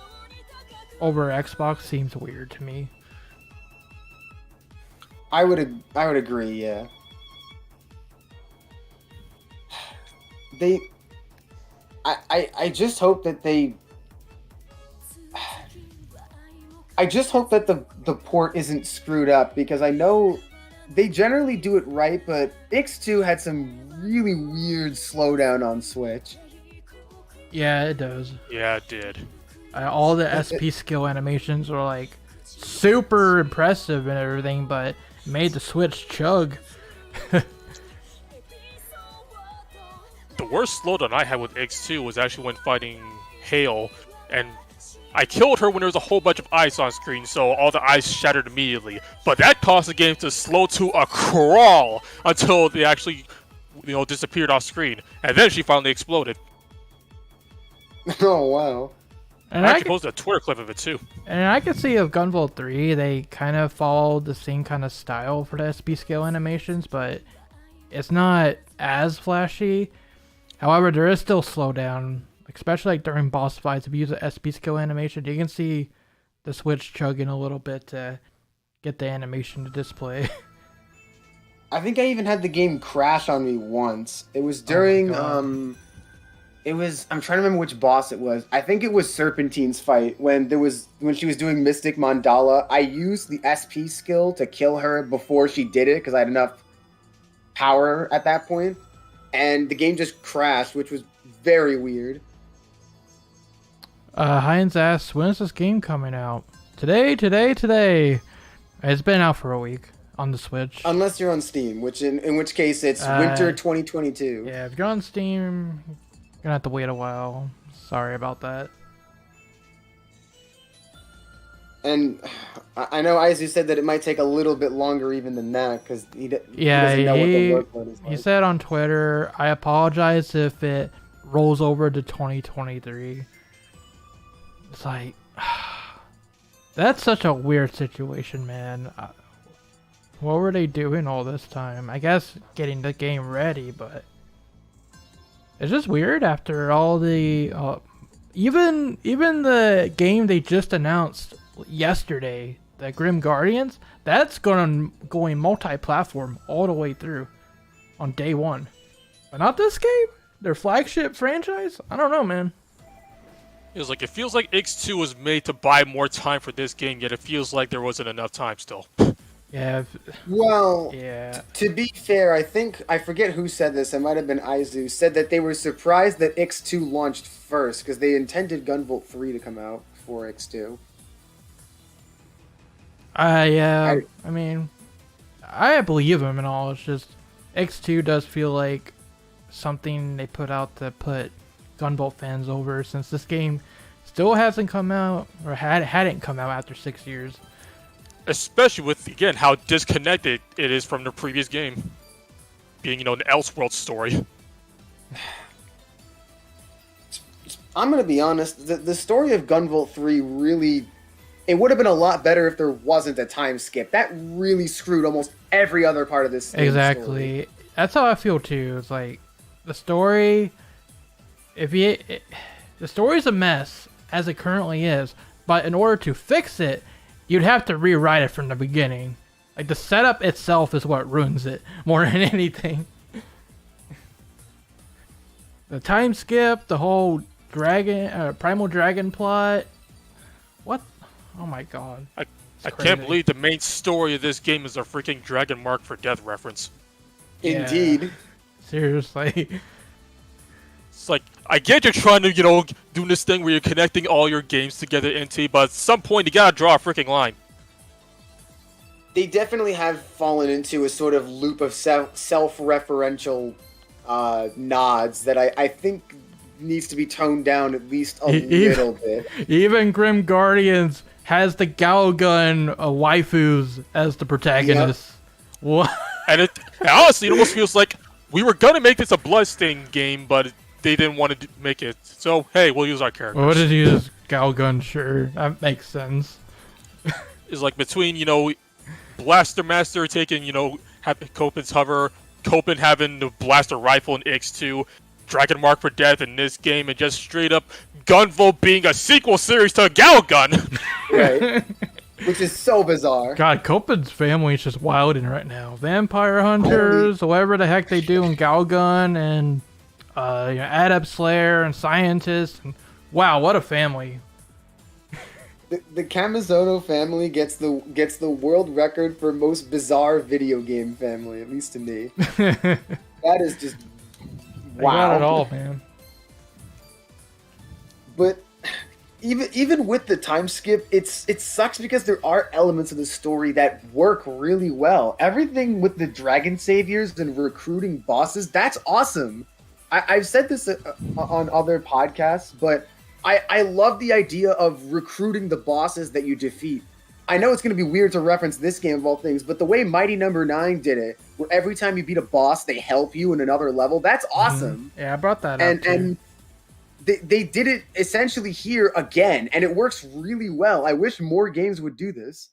over Xbox seems weird to me. I would agree, yeah. I just hope that the port isn't screwed up, because I know they generally do it right, but X2 had some really weird slowdown on Switch. Yeah, it does. Yeah, it did. All the SP skill animations were, like, super impressive and everything, but it made the Switch chug. The worst slowdown I had with X2 was actually when fighting Hale, and I killed her when there was a whole bunch of ice on screen, so all the ice shattered immediately. But that caused the game to slow to a crawl until they actually, disappeared off screen, and then she finally exploded. Oh wow. And I actually posted a Twitter clip of it too. And I can see of Gunvolt 3, they kind of followed the same kind of style for the SP scale animations, but it's not as flashy. However, there is still slowdown, especially like during boss fights. If you use an SP scale animation, you can see the Switch chugging a little bit to get the animation to display. I think I even had the game crash on me once. It was during it was, I'm trying to remember which boss it was. I think it was Serpentine's fight when she was doing Mystic Mandala. I used the SP skill to kill her before she did it because I had enough power at that point, and the game just crashed, which was very weird. Heinz asks, when is this game coming out? Today. It's been out for a week on the Switch. Unless you're on Steam, which in which case it's winter 2022. Yeah, if you're on Steam, you're gonna have to wait a while. Sorry about that. And I know Aizu said that it might take a little bit longer even than that because he doesn't know what the workload is like. He said on Twitter, I apologize if it rolls over to 2023. It's like, that's such a weird situation, man. What were they doing all this time? I guess getting the game ready, but it's just weird after all the even the game they just announced yesterday, the Grim Guardians, that's going multi-platform all the way through on day one. But not this game? Their flagship franchise? I don't know, man. It feels like X2 was made to buy more time for this game, yet it feels like there wasn't enough time still. Yeah. Well, yeah. To be fair, I forget who said this. It might have been Aizu. Said that they were surprised that X2 launched first because they intended Gunvolt 3 to come out before X2. Yeah. I mean, I believe him and all. It's just X2 does feel like something they put out to put Gunvolt fans over, since this game still hasn't come out, or hadn't come out after 6 years. Especially with, again, how disconnected it is from the previous game. Being, an Elseworld story. I'm going to be honest, the story of Gunvolt 3 really... It would have been a lot better if there wasn't a time skip. That really screwed almost every other part of this Exactly. story. That's how I feel too. It's like, the story... the story's a mess, as it currently is, but in order to fix it, you'd have to rewrite it from the beginning. Like, the setup itself is what ruins it, more than anything. The time skip, the whole Primal Dragon plot. What? Oh my god. I can't believe the main story of this game is a freaking Dragon Mark for Death reference. Indeed. Yeah. Seriously. It's like, I get you're trying to, do this thing where you're connecting all your games together into, but at some point you gotta draw a freaking line. They definitely have fallen into a sort of loop of self-referential nods that I think needs to be toned down at least a little bit. Even Grim Guardians has the Galgun waifus as the protagonist. Yep. What? And honestly, it almost feels like we were gonna make this a Bloodstained game, but they didn't want to make it. So, hey, we'll use our characters. What did you use? Galgun, sure. That makes sense. It's like between, Blaster Master taking, Copen's hover, Copen having the blaster rifle in X2, Dragon Mark for Death in this game, and just straight up Gunvolt being a sequel series to Galgun. Right. Which is so bizarre. God, Copen's family is just wilding right now. Vampire Hunters, whatever the heck they do in Galgun, and Adept Slayer and Scientist. And, wow, what a family. The Kamizono family gets the world record for most bizarre video game family, at least to me. That is just wow. They got it all, man. But even with the time skip, it sucks because there are elements of the story that work really well. Everything with the dragon saviors and recruiting bosses, that's awesome. I've said this on other podcasts, but I love the idea of recruiting the bosses that you defeat. I know it's going to be weird to reference this game of all things, but the way Mighty Number 9 did it, where every time you beat a boss, they help you in another level, that's awesome. Yeah, I brought that up too. they did it essentially here again, and it works really well. I wish more games would do this.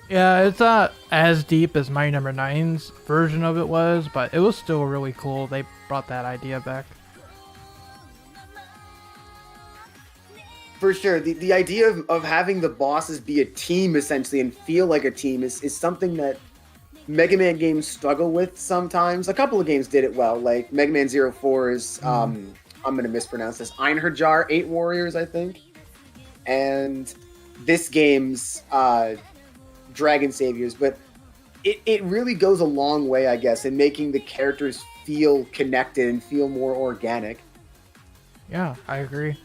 Yeah, it's not as deep as My Number 9's version of it was, but it was still really cool. They brought that idea back. For sure. The idea of having the bosses be a team, essentially, and feel like a team is something that Mega Man games struggle with sometimes. A couple of games did it well, like Mega Man 04's, I'm going to mispronounce this, Einherjar 8 Warriors, I think. And this game's Dragon Saviors. But it really goes a long way, I guess, in making the characters feel connected and feel more organic. Yeah, I agree.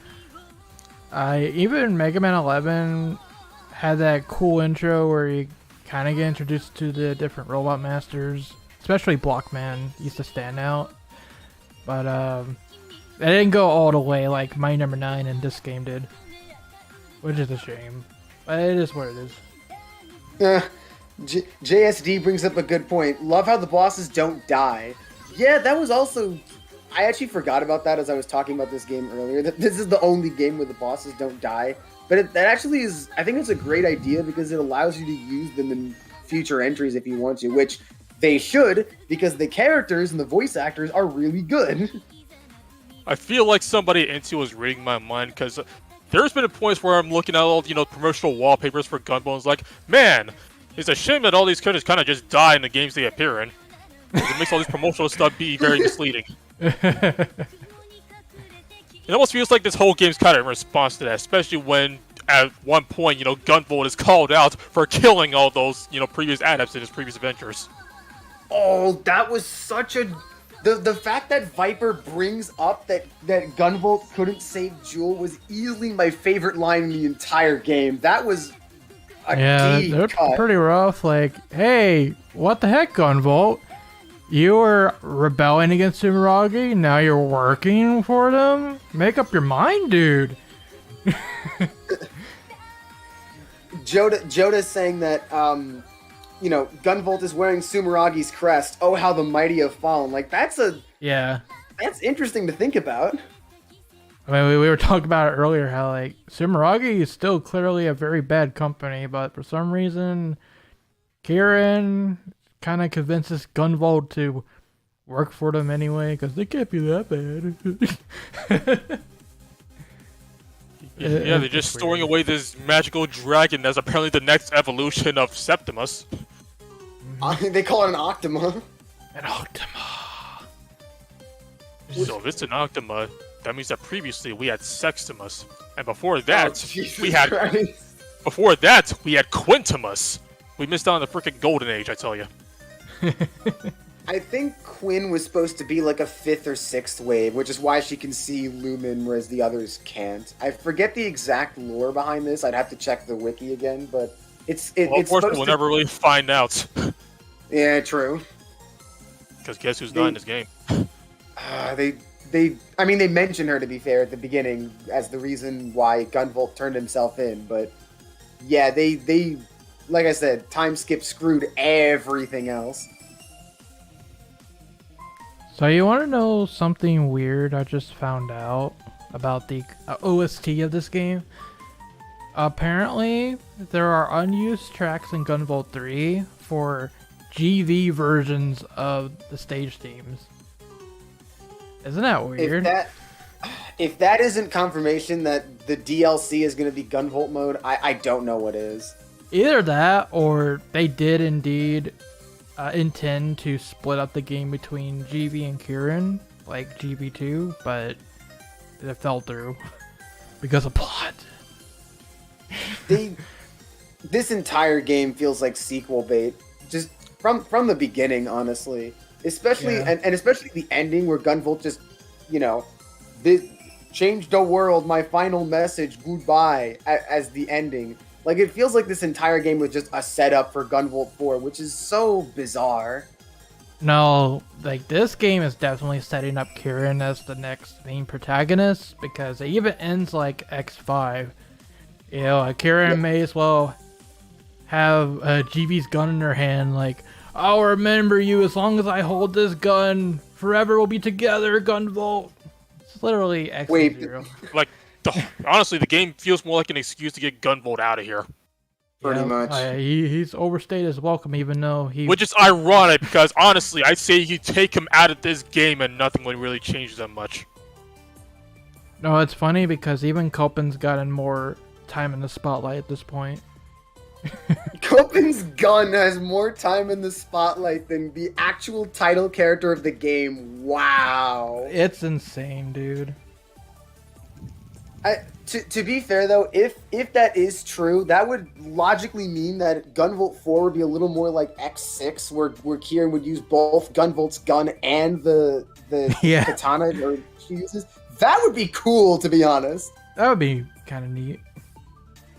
Even Mega Man 11 had that cool intro where you kind of get introduced to the different robot masters, especially Blockman used to stand out. But it didn't go all the way like My Number 9 and this game did, which is a shame. But it is what it is. JSD brings up a good point. Love how the bosses don't die. Yeah, that was also... I actually forgot about that as I was talking about this game earlier. This is the only game where the bosses don't die. But that actually is... I think it's a great idea because it allows you to use them in future entries if you want to, which they should, because the characters and the voice actors are really good. I feel like somebody at Intel was reading my mind, because there's been points where I'm looking at all, promotional wallpapers for Gunvolt, and it's like, man, it's a shame that all these characters kind of just die in the games they appear in. It makes all this promotional stuff be very misleading. It almost feels like this whole game's kind of in response to that, especially when at one point, Gunvolt is called out for killing all those, previous adepts in his previous adventures. Oh, that was such a... The fact that Viper brings up that Gunvolt couldn't save Jewel was easily my favorite line in the entire game. That was a deep they're cut. Pretty rough. Like, hey, what the heck, Gunvolt? You were rebelling against Sumeragi, now you're working for them? Make up your mind, dude. Joda's saying that, Gunvolt is wearing Sumeragi's crest. Oh, how the mighty have fallen. Like, that's interesting to think about. I mean, we were talking about it earlier, how, like, Sumeragi is still clearly a very bad company, but for some reason, Kieran kind of convinces Gunvolt to work for them anyway, because they can't be that bad. Yeah, they're just storing away this magical dragon that's apparently the next evolution of Septimus. They call it an Octama. An Octama. So if it's an Octama, that means that previously we had Sextimus, and before that we had Quintimus. We missed out on the freaking golden age, I tell you. I think Quinn was supposed to be like a 5th or 6th wave, which is why she can see Lumen, whereas the others can't. I forget the exact lore behind this. I'd have to check the wiki again, but it's unfortunately, we'll never really find out. Yeah, true. Because guess who's not in this game? They mentioned her, to be fair, at the beginning as the reason why Gunvolt turned himself in, but yeah, they like I said, time skip screwed everything else. So you want to know something weird I just found out about the OST of this game? Apparently, there are unused tracks in Gunvolt 3 for GV versions of the stage themes. Isn't that weird? If that isn't confirmation that the DLC is going to be Gunvolt mode, I don't know what is. Either that, or they did indeed intend to split up the game between GV and Kieran, like GV2, but it fell through because of plot. This entire game feels like sequel bait, just from the beginning, honestly. Especially and especially the ending where Gunvolt just, this changed the world, my final message, goodbye, as the ending. Like, it feels like this entire game was just a setup for Gunvolt 4, which is so bizarre. No, like, this game is definitely setting up Kieran as the next main protagonist, because it even ends like X5. Kieran may as well have GV's gun in her hand, like, I'll remember you as long as I hold this gun. Forever we'll be together, Gunvolt. It's literally X Wait. and 0. Like, honestly, the game feels more like an excuse to get Gunvolt out of here. Pretty much. He's overstayed his welcome, even though he... Which is ironic, because honestly, I'd say you take him out of this game and nothing would really change that much. No, it's funny because even Copen's gotten more time in the spotlight at this point. Copen's gun has more time in the spotlight than the actual title character of the game. Wow. It's insane, dude. To be fair though, if that is true, that would logically mean that Gunvolt 4 would be a little more like X6, where Kieran would use both Gunvolt's gun and the Yeah. katana or she uses. That would be cool, to be honest. That would be kind of neat.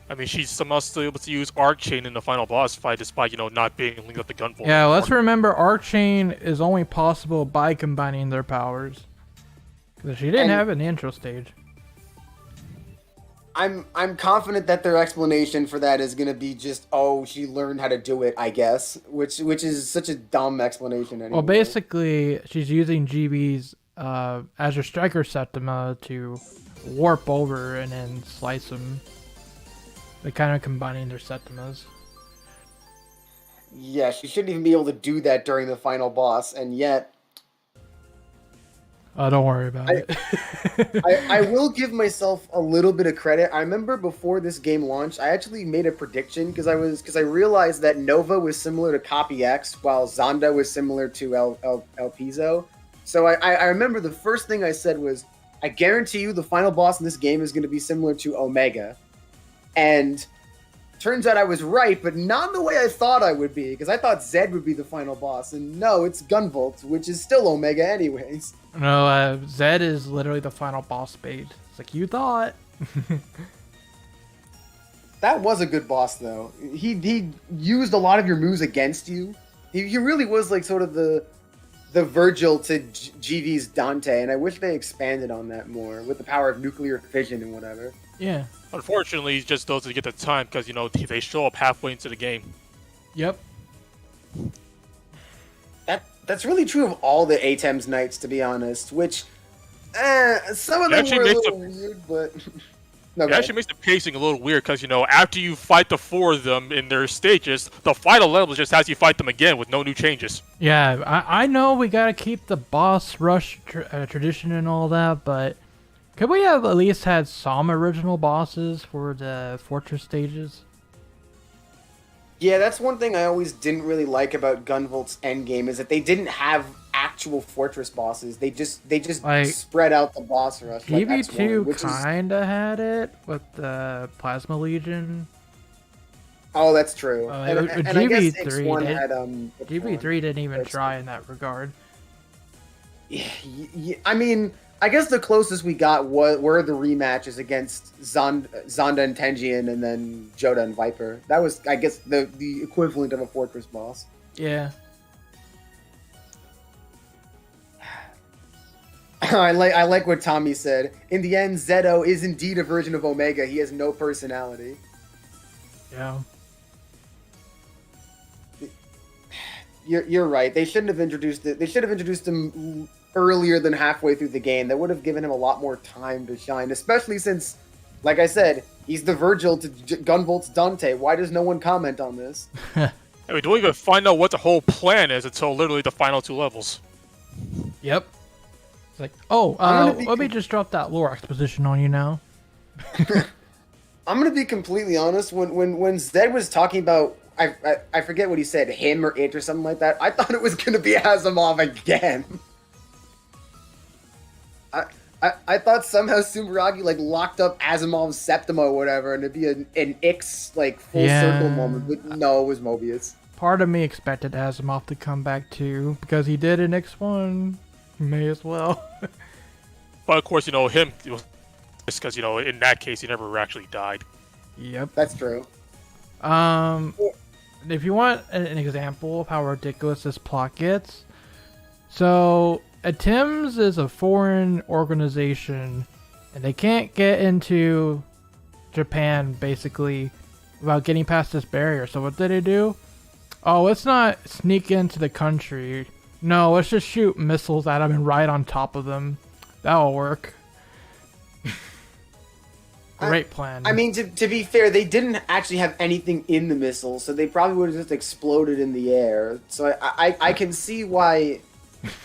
I mean, she's somehow still able to use Arcchain in the final boss fight, despite, you know, not being linked up to Gunvolt. Yeah, let's remember Arcchain is only possible by combining their powers. Because she didn't have it in the intro stage. I'm confident that their explanation for that is gonna be just, oh, she learned how to do it, I guess, which is such a dumb explanation anyway. Well, basically, she's using GB's Azure Striker Septima to warp over and then slice them. They're kind of combining their Septimas. Yeah, she shouldn't even be able to do that during the final boss, and yet... Oh, don't worry about it. I will give myself a little bit of credit. I remember before this game launched, I actually made a prediction because I realized that Nova was similar to Copy X, while Zonda was similar to El Piso. So I remember the first thing I said was, I guarantee you the final boss in this game is going to be similar to Omega. And turns out I was right, but not in the way I thought I would be, because I thought Zed would be the final boss, and no, it's Gunvolt, which is still Omega anyways. No, Zed is literally the final boss bait. It's like you thought. That was a good boss, though. He used a lot of your moves against you. He really was like sort of the Virgil to GV's Dante, and I wish they expanded on that more with the power of nuclear fission and whatever. Yeah. Unfortunately, he just doesn't get the time because, you know, they show up halfway into the game. Yep. That's really true of all the Atem's Knights, to be honest, which some of them were a little weird, but... No, it actually makes the pacing a little weird because, you know, after you fight the four of them in their stages, the final level just has you fight them again with no new changes. Yeah, I know we gotta keep the boss rush tradition and all that, but could we have at least had some original bosses for the fortress stages? Yeah, that's one thing I always didn't really like about Gunvolt's endgame is that they didn't have actual fortress bosses. They just like, spread out the boss rush. Like GB2 kinda had it with the Plasma Legion. Oh, that's true. And I guess GB3 X1 had GB3 didn't even try in that regard. Yeah, I mean, I guess the closest we got were the rematches against Zonda and Tenjian, and then Joda and Viper. That was, I guess, the equivalent of a fortress boss. Yeah. I like what Tommy said. In the end, Zedo is indeed a version of Omega. He has no personality. Yeah. You're right. They shouldn't have introduced it. They should have introduced him earlier than halfway through the game. That would have given him a lot more time to shine, especially since, like I said, he's the Virgil to Gunvolt's Dante. Why does no one comment on this? I mean, don't even find out what the whole plan is until literally the final two levels. Yep. It's like, oh, let me just drop that lore exposition on you now. I'm gonna be completely honest. When Zed was talking about, I forget what he said, him or it or something like that. I thought it was gonna be Asimov again. I thought somehow Sumeragi like locked up Asimov's Septima or whatever, and it'd be an X like full circle moment. But no, it was Morbius. Part of me expected Asimov to come back too because he did in X1. May as well. But of course, you know him, just because, you know, in that case he never actually died. Yep, that's true. If you want an example of how ridiculous this plot gets, so ATEMS is a foreign organization, and they can't get into Japan basically without getting past this barrier. So what did they do? Oh, let's not sneak into the country. No, let's just shoot missiles at them and ride on top of them. That'll work. Great plan. I mean, to be fair, they didn't actually have anything in the missile, so they probably would have just exploded in the air. So I can see why.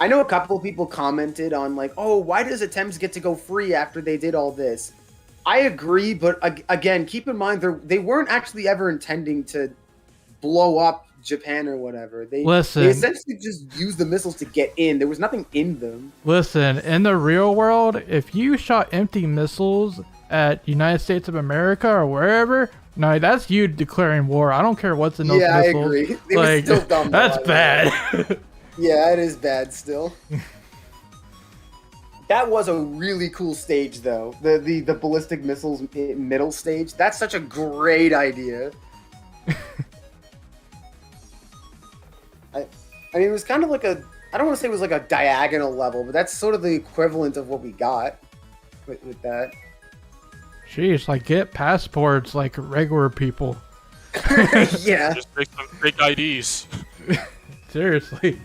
I know a couple of people commented on like, oh, why does attempts get to go free after they did all this? I agree, but again, keep in mind they weren't actually ever intending to blow up Japan or whatever. They essentially just used the missiles to get in. There was nothing in them. Listen, in the real world, if you shot empty missiles at United States of America or wherever, no, that's you declaring war. I don't care what's in those missiles. Yeah, I agree. It was still dumb. That's bad. Yeah, it is bad still. That was a really cool stage, though. The ballistic missiles middle stage. That's such a great idea. I mean, it was kind of like I don't want to say it was like a diagonal level, but that's sort of the equivalent of what we got with that. Jeez, like get passports like regular people. Yeah. Just make some fake IDs. Seriously.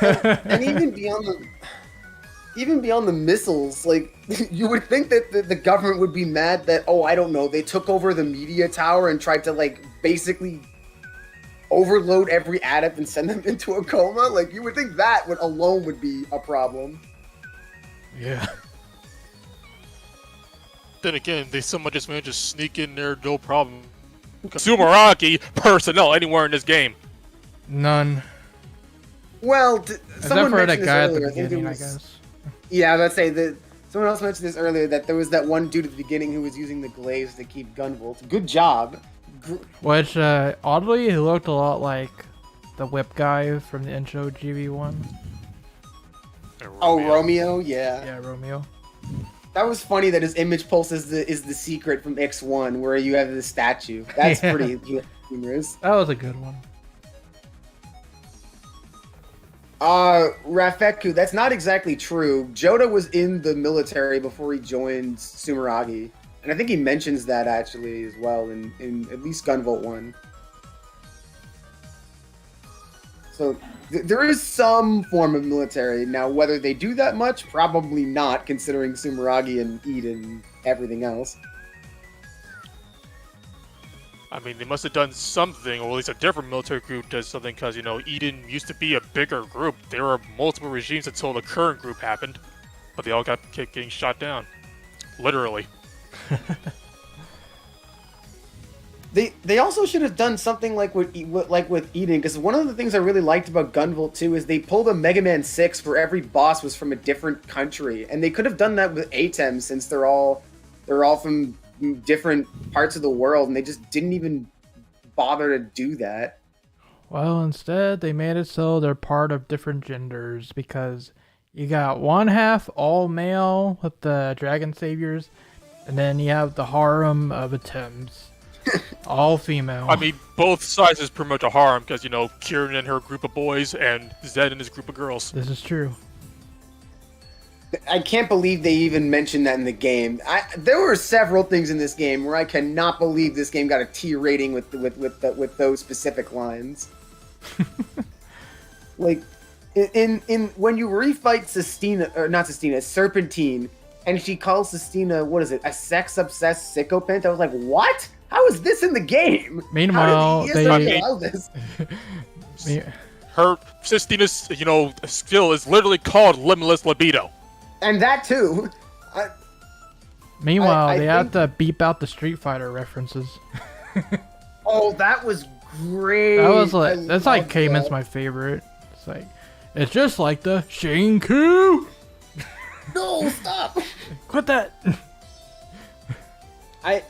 And even beyond the missiles, like, you would think that the government would be mad that, oh, I don't know, they took over the media tower and tried to, like, basically overload every adept and send them into a coma. Like, you would think that alone would be a problem. Yeah. Then again, they somehow just managed to sneak in there, no problem. Sumeragi personnel anywhere in this game. None. Well, someone for mentioned that guy this at the earlier. beginning, I I guess. Yeah, let's say that someone else mentioned this earlier, that there was that one dude at the beginning who was using the glaze to keep Gunvolt. Good job. Which, oddly, he looked a lot like the whip guy from the intro GV1. Oh, Romeo, yeah. Yeah, Romeo. That was funny that his image pulse is the secret from X1, where you have the statue. That's Yeah. pretty humorous. That was a good one. Rafeku, that's not exactly true. Joda was in the military before he joined Sumeragi. And I think he mentions that actually as well in at least Gunvolt 1. So there is some form of military. Now, whether they do that much, probably not, considering Sumeragi and Eden and everything else. I mean, they must have done something, or at least a different military group does something, because, you know, Eden used to be a bigger group. There were multiple regimes until the current group happened, but they all got getting shot down. Literally. They also should have done something like with Eden, because one of the things I really liked about Gunvolt 2 is they pulled a Mega Man 6 where every boss was from a different country, and they could have done that with ATEM since they're all from different parts of the world, and they just didn't even bother to do that. Well, instead, they made it so they're part of different genders, because you got one half all male with the dragon saviors, and then you have the harem of attempts. All female. I mean, both sides is pretty much a harem, because, you know, Kieran and her group of boys, and Zed and his group of girls. This is true. I can't believe they even mentioned that in the game. There were several things in this game where I cannot believe this game got a T rating with those specific lines. Like, in when you refight Serpentine, and she calls Sistina, what is it, a sex-obsessed sycophant? I was like, what? How is this in the game? Meanwhile, allow this? Her Sistina's, you know, skill is literally called Limitless Libido. And that too. Meanwhile, they have think... to beep out the Street Fighter references. Oh, that was great. That was like, that's like Cayman's my favorite. It's like, it's just like the Shinku. No, stop. Quit that. I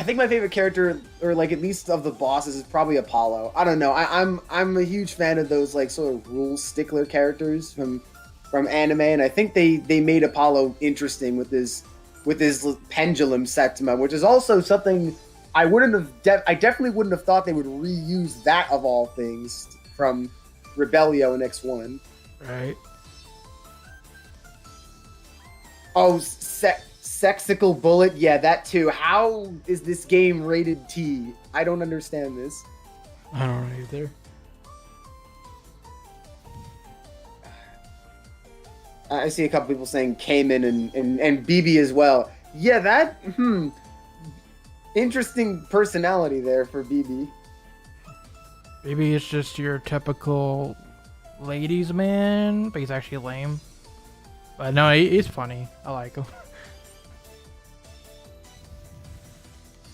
think my favorite character, or like at least of the bosses, is probably Apollo. I don't know. I'm a huge fan of those like sort of rule stickler characters from anime, and I think they made Apollo interesting with his pendulum Septima, which is also something I definitely wouldn't have thought they would reuse that of all things from Rebellio and X1. Right. Oh, Sexical Bullet, yeah, that too. How is this game rated T? I don't understand this. I don't know either. I see a couple people saying Cayman and BB as well. Yeah, that interesting personality there for BB. Maybe it's just your typical ladies man, but he's actually lame. But no, he's funny. I like him.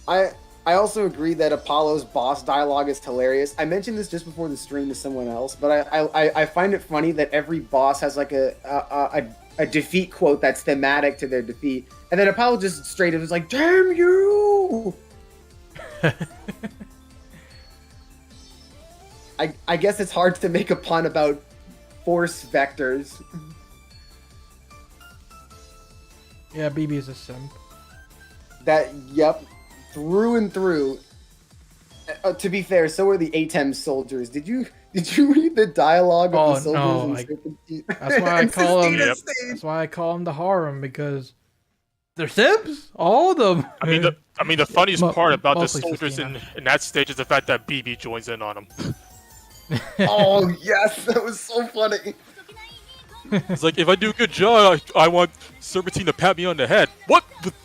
I also agree that Apollo's boss dialogue is hilarious. I mentioned this just before the stream to someone else, but I find it funny that every boss has like a defeat quote that's thematic to their defeat, and then Apollo just straight up is like, "Damn you!" I guess it's hard to make a pun about force vectors. Yeah, BB's a simp. Yep, through and through. To be fair, so are the ATEM soldiers. Did you read the dialogue of the soldiers? No, that's why I call them. That's why I call them the harem, because they're simps, all of them. I mean the funniest part about the soldiers in that stage is the fact that BB joins in on them. Oh yes, that was so funny. It's like, if I do a good job, I want Serpentine to pat me on the head. What?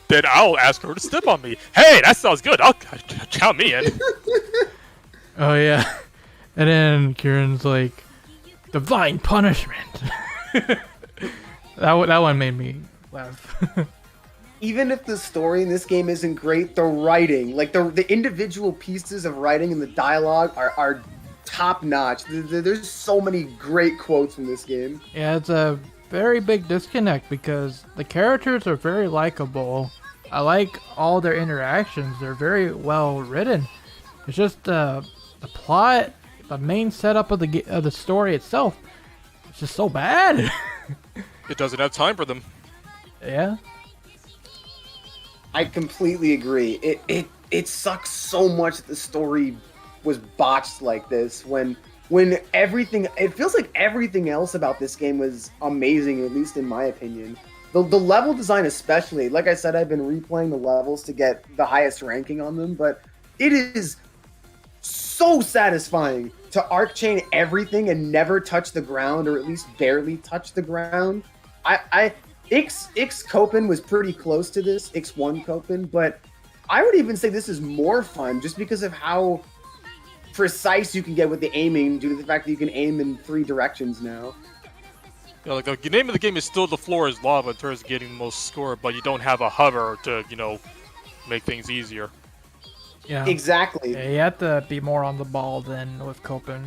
Then I'll ask her to step on me. Hey, that sounds good. I'll count me in. Oh yeah, and then Kieran's like, divine punishment. that one made me laugh. Even if the story in this game isn't great, the writing, like the individual pieces of writing and the dialogue are top notch. There's so many great quotes from this game. Yeah, it's a very big disconnect because the characters are very likable. I like all their interactions. They're very well written. It's just the plot, the main setup of the story itself, it's just so bad. It doesn't have time for them. Yeah. I completely agree. It sucks so much that the story was botched like this when everything, it feels like everything else about this game was amazing, at least in my opinion. The level design especially, like I said, I've been replaying the levels to get the highest ranking on them, but it is so satisfying to arc chain everything and never touch the ground, or at least barely touch the ground. X Copen was pretty close to this, X1 Copen, but I would even say this is more fun just because of how precise you can get with the aiming due to the fact that you can aim in 3 directions now. Yeah, like the name of the game is still the floor is lava in terms of getting the most score, but you don't have a hover to, make things easier. Yeah. Exactly. Yeah, you have to be more on the ball than with Copen.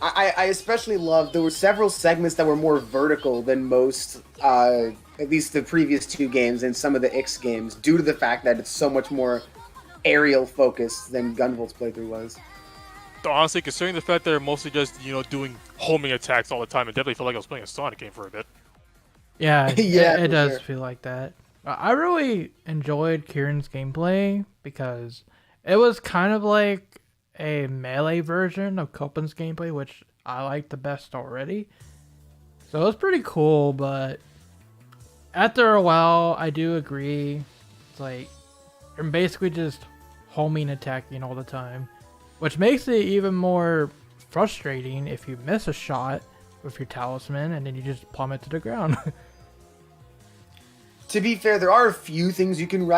I especially love, there were several segments that were more vertical than most, at least the previous 2 games and some of the X games, due to the fact that it's so much more aerial focused than Gunvolt's playthrough was. Honestly, considering the fact that they're mostly just, doing homing attacks all the time, it definitely felt like I was playing a Sonic game for a bit. Yeah, yeah, it does feel like that. I really enjoyed Kieran's gameplay because it was kind of like a melee version of Copen's gameplay, which I like the best already. So it was pretty cool, but after a while, I do agree. It's like you're basically just homing attacking all the time, which makes it even more frustrating if you miss a shot with your talisman and then you just plummet to the ground. To be fair, there are a few things you can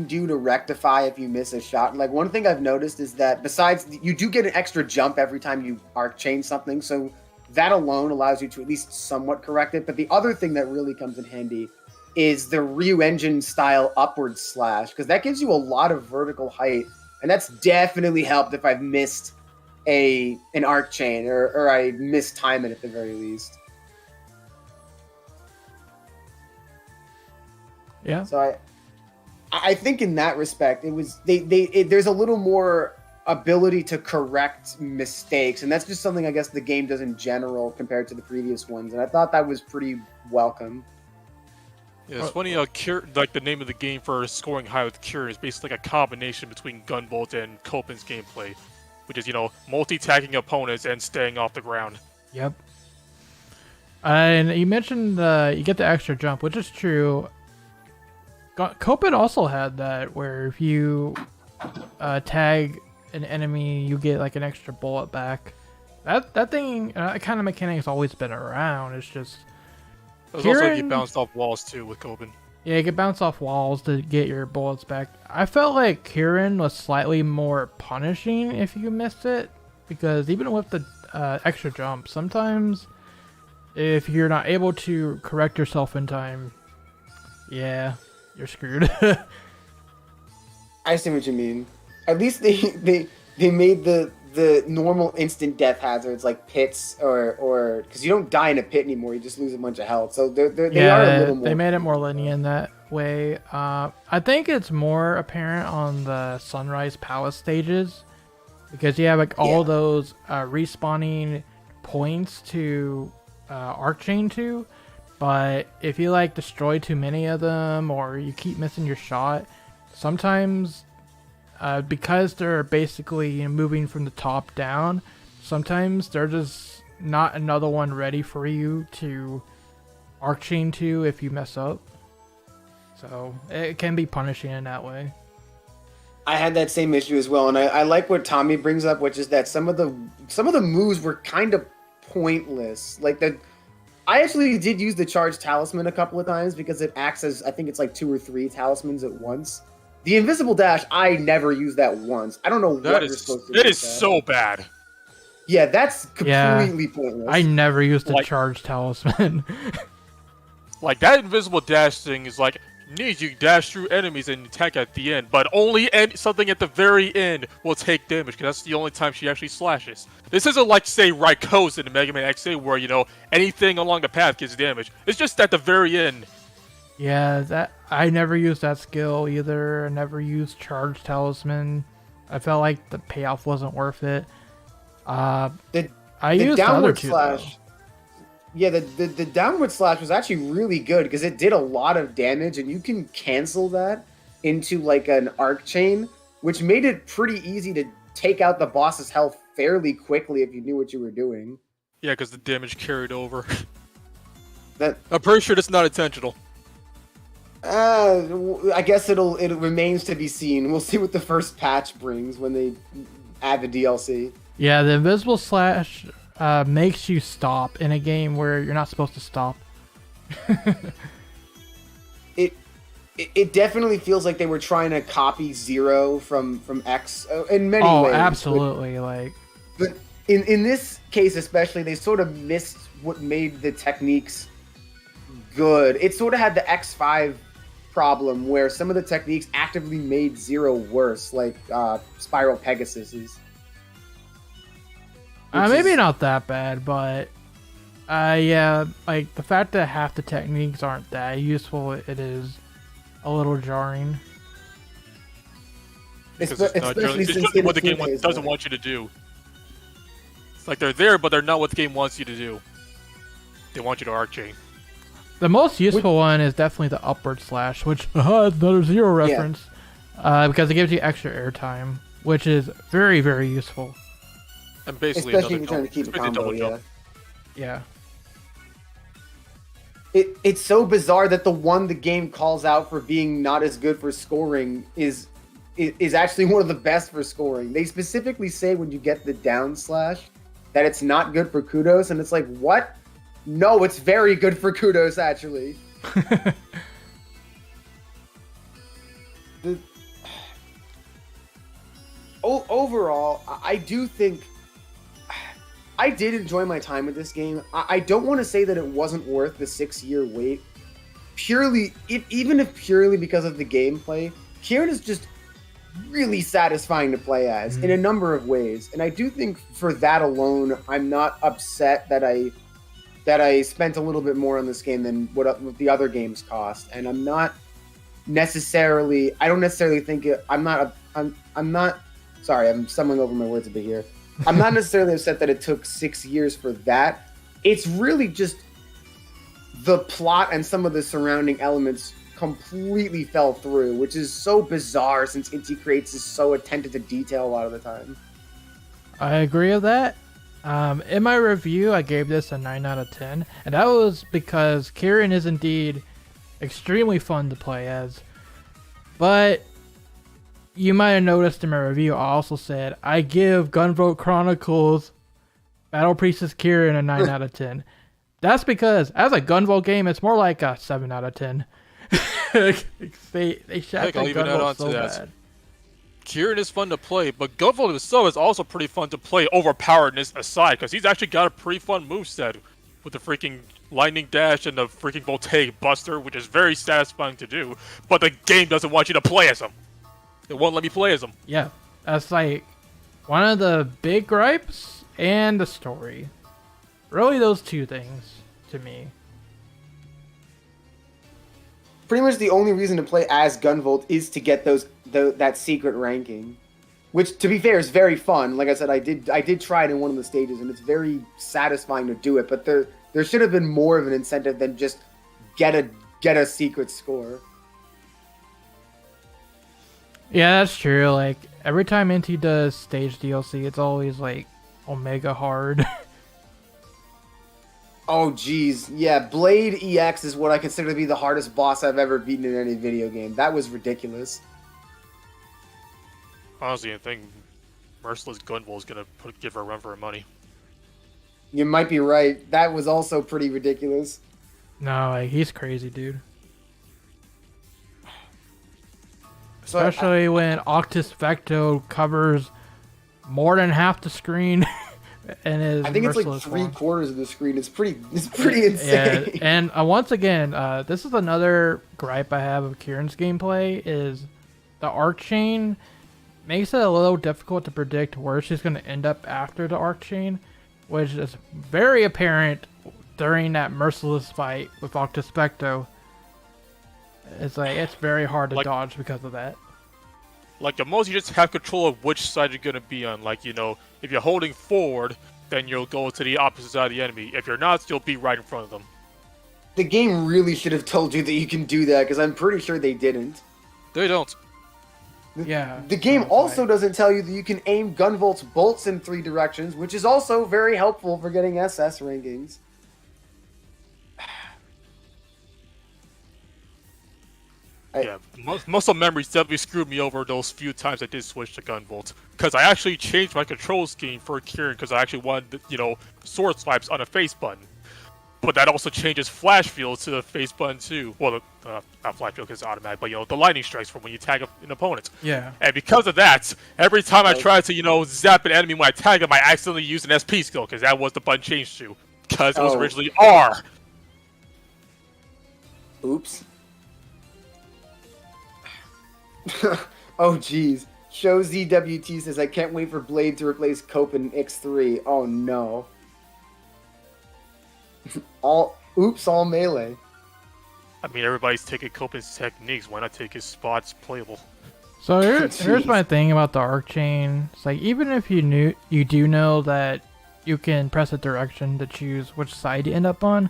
do to rectify if you miss a shot. Like, one thing I've noticed is that besides, you do get an extra jump every time you arc chain something, so that alone allows you to at least somewhat correct it. But the other thing that really comes in handy is the Ryu Engine style upward slash, because that gives you a lot of vertical height, and that's definitely helped if I've missed an arc chain or I mistime it at the very least. Yeah. So I think in that respect, it was there's a little more ability to correct mistakes, and that's just something I guess the game does in general compared to the previous ones, and I thought that was pretty welcome. Yeah, it's funny how like the name of the game for scoring high with Cure is basically like a combination between Gunvolt and Copen's gameplay, which is, multi-tagging opponents and staying off the ground. Yep. And you mentioned you get the extra jump, which is true. Copen also had that, where if you tag an enemy, you get like an extra bullet back. That thing, kind of mechanic has always been around. It's just There's also Kieran- you bounced off walls too with Coben. Yeah, you can bounce off walls to get your bullets back. I felt like Kieran was slightly more punishing if you missed it, because even with the extra jump, sometimes if you're not able to correct yourself in time, yeah, you're screwed. I see what you mean. At least they made the normal instant death hazards like pits or because you don't die in a pit anymore, you just lose a bunch of health. So they are a little more. They made it more lenient that way. I think it's more apparent on the Sunrise Palace stages because you have like all those respawning points to arc chain to. But if you like destroy too many of them or you keep missing your shot, sometimes because they're basically moving from the top down, sometimes they're just not another one ready for you to arc chain to if you mess up. So it can be punishing in that way. I had that same issue as well, and I like what Tommy brings up, which is that some of the moves were kind of pointless. Like I actually did use the charge talisman a couple of times because it acts as, I think it's like 2 or 3 talismans at once. The invisible dash, I never used that once. I don't know what you're supposed to do. It is so bad. Yeah, that's completely pointless. I never used the charge talisman. Like, that invisible dash thing is like, you dash through enemies and attack at the end, but only something at the very end will take damage, because that's the only time she actually slashes. This isn't like, say, Raikou in the Mega Man XA, where, you know, anything along the path gets damage. It's just at the very end. Yeah, I never used that skill either. I never used charge talisman. I felt like the payoff wasn't worth it. I used the other two, slash. Yeah, the downward slash was actually really good because it did a lot of damage, and you can cancel that into like an arc chain, which made it pretty easy to take out the boss's health fairly quickly if you knew what you were doing. Yeah, because the damage carried over. I'm pretty sure that's not intentional. I guess it remains to be seen. We'll see what the first patch brings when they add the DLC. Yeah, the invisible slash makes you stop in a game where you're not supposed to stop. It definitely feels like they were trying to copy Zero from X in many ways. Oh, absolutely! But in this case especially, they sort of missed what made the techniques good. It sort of had the X5 problem where some of the techniques actively made Zero worse, like Spiral Pegasus. Maybe not that bad, but yeah, like the fact that half the techniques aren't that useful, it is a little jarring. Especially since what the game doesn't want you to do. It's like they're there, but they're not what the game wants you to do. They want you to arc chain. The most useful one is definitely the upward slash, which another Zero reference, because it gives you extra airtime, which is very, very useful. And basically, especially if you're trying to keep a combo, yeah. It's so bizarre that the one the game calls out for being not as good for scoring is actually one of the best for scoring. They specifically say when you get the down slash that it's not good for Kudos, and it's like, what? No, it's very good for Kudos, actually. Overall, I do think I did enjoy my time with this game. I don't want to say that it wasn't worth the 6-year wait. Even if purely because of the gameplay, Kieran is just really satisfying to play as in a number of ways. And I do think for that alone, I'm not upset that I spent a little bit more on this game than what the other games cost. And I don't necessarily think sorry, I'm stumbling over my words a bit here. I'm not necessarily upset that it took 6 years for that. It's really just the plot and some of the surrounding elements completely fell through, which is so bizarre since Inti Creates is so attentive to detail a lot of the time. I agree with that. In my review, I gave this a 9 out of 10, and that was because Kieran is indeed extremely fun to play as. But you might have noticed in my review, I also said I give Gunvolt Chronicles Battle Priestess Kieran a 9 out of 10. that's because as a Gunvolt game, it's more like a 7 out of 10. they shafted I'll even add Gunvolt on to so that. bad. Kieran is fun to play, but Gunvolt himself is also pretty fun to play, overpoweredness aside, because he's actually got a pretty fun moveset with the freaking lightning dash and the freaking voltaic buster, which is very satisfying to do, but the game doesn't want you to play as him. It won't let me play as him. Yeah, that's like one of the big gripes, and the story. Really those two things to me. Pretty much the only reason to play as Gunvolt is to get that secret ranking, which, to be fair, is very fun. Like I said, I did try it in one of the stages, and it's very satisfying to do it. But there should have been more of an incentive than just get a secret score. Yeah, that's true. Like every time NT does stage DLC, it's always like Omega hard. Oh, geez. Yeah, Blade EX is what I consider to be the hardest boss I've ever beaten in any video game. That was ridiculous. Honestly, I think Merciless Gunvolt is going to give her a run for her money. You might be right. That was also pretty ridiculous. No, like he's crazy, dude. So Especially when Octus Vecto covers more than half the screen. And his I think it's like merciless form. 3/4 of the screen. It's pretty insane. Yeah, and once again, this is another gripe I have of Kieran's gameplay is the arc chain makes it a little difficult to predict where she's going to end up after the arc chain, which is very apparent during that merciless fight with Octus Vecto. It's like it's very hard to dodge because of that. Like, the most, you just have control of which side you're going to be on. Like, you know, if you're holding forward, then you'll go to the opposite side of the enemy. If you're not, you'll be right in front of them. The game really should have told you that you can do that, because I'm pretty sure they didn't. They don't. Yeah. The game also doesn't tell you that you can aim Gunvolt's bolts in 3 directions, which is also very helpful for getting SS rankings. Yeah, muscle memory definitely screwed me over those few times I did switch to Gunvolt. Because I actually changed my control scheme for Kieran because I actually wanted, you know, sword swipes on a face button. But that also changes flash field to the face button too. Well, not flash field because it's automatic, but you know, the lightning strikes from when you tag an opponent. Yeah. And because of that, every time I try to, you know, zap an enemy when I tag him, I accidentally use an SP skill because that was the button changed to. Because it was originally R. Oops. Oh, jeez. Show ZWT says, I can't wait for Blade to replace Cope in X3. Oh, no. all melee. I mean, everybody's taking Cope's techniques. Why not take his spots playable? So here's my thing about the arc chain. It's like, even if you do know that you can press a direction to choose which side you end up on,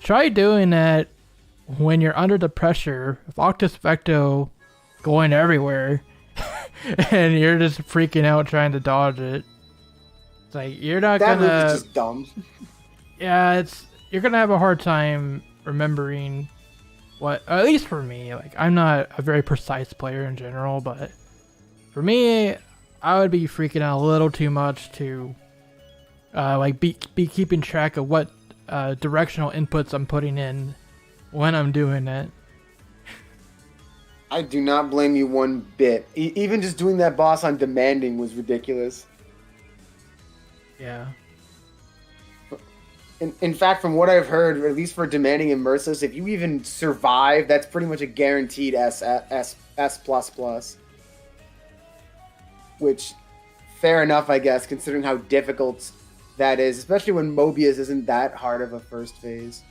try doing that when you're under the pressure of Octus Vecto going everywhere and you're just freaking out trying to dodge it. It's like you're not that gonna. That is just dumb. Yeah, you're gonna have a hard time remembering what. At least for me, like I'm not a very precise player in general, but for me, I would be freaking out a little too much to like be keeping track of what directional inputs I'm putting in when I'm doing it. I do not blame you one bit. Even just doing that boss on Demanding was ridiculous. Yeah. In fact, from what I've heard, at least for Demanding and Merciless, if you even survive, that's pretty much a guaranteed S++. Which, fair enough, I guess, considering how difficult that is, especially when Morbius isn't that hard of a first phase.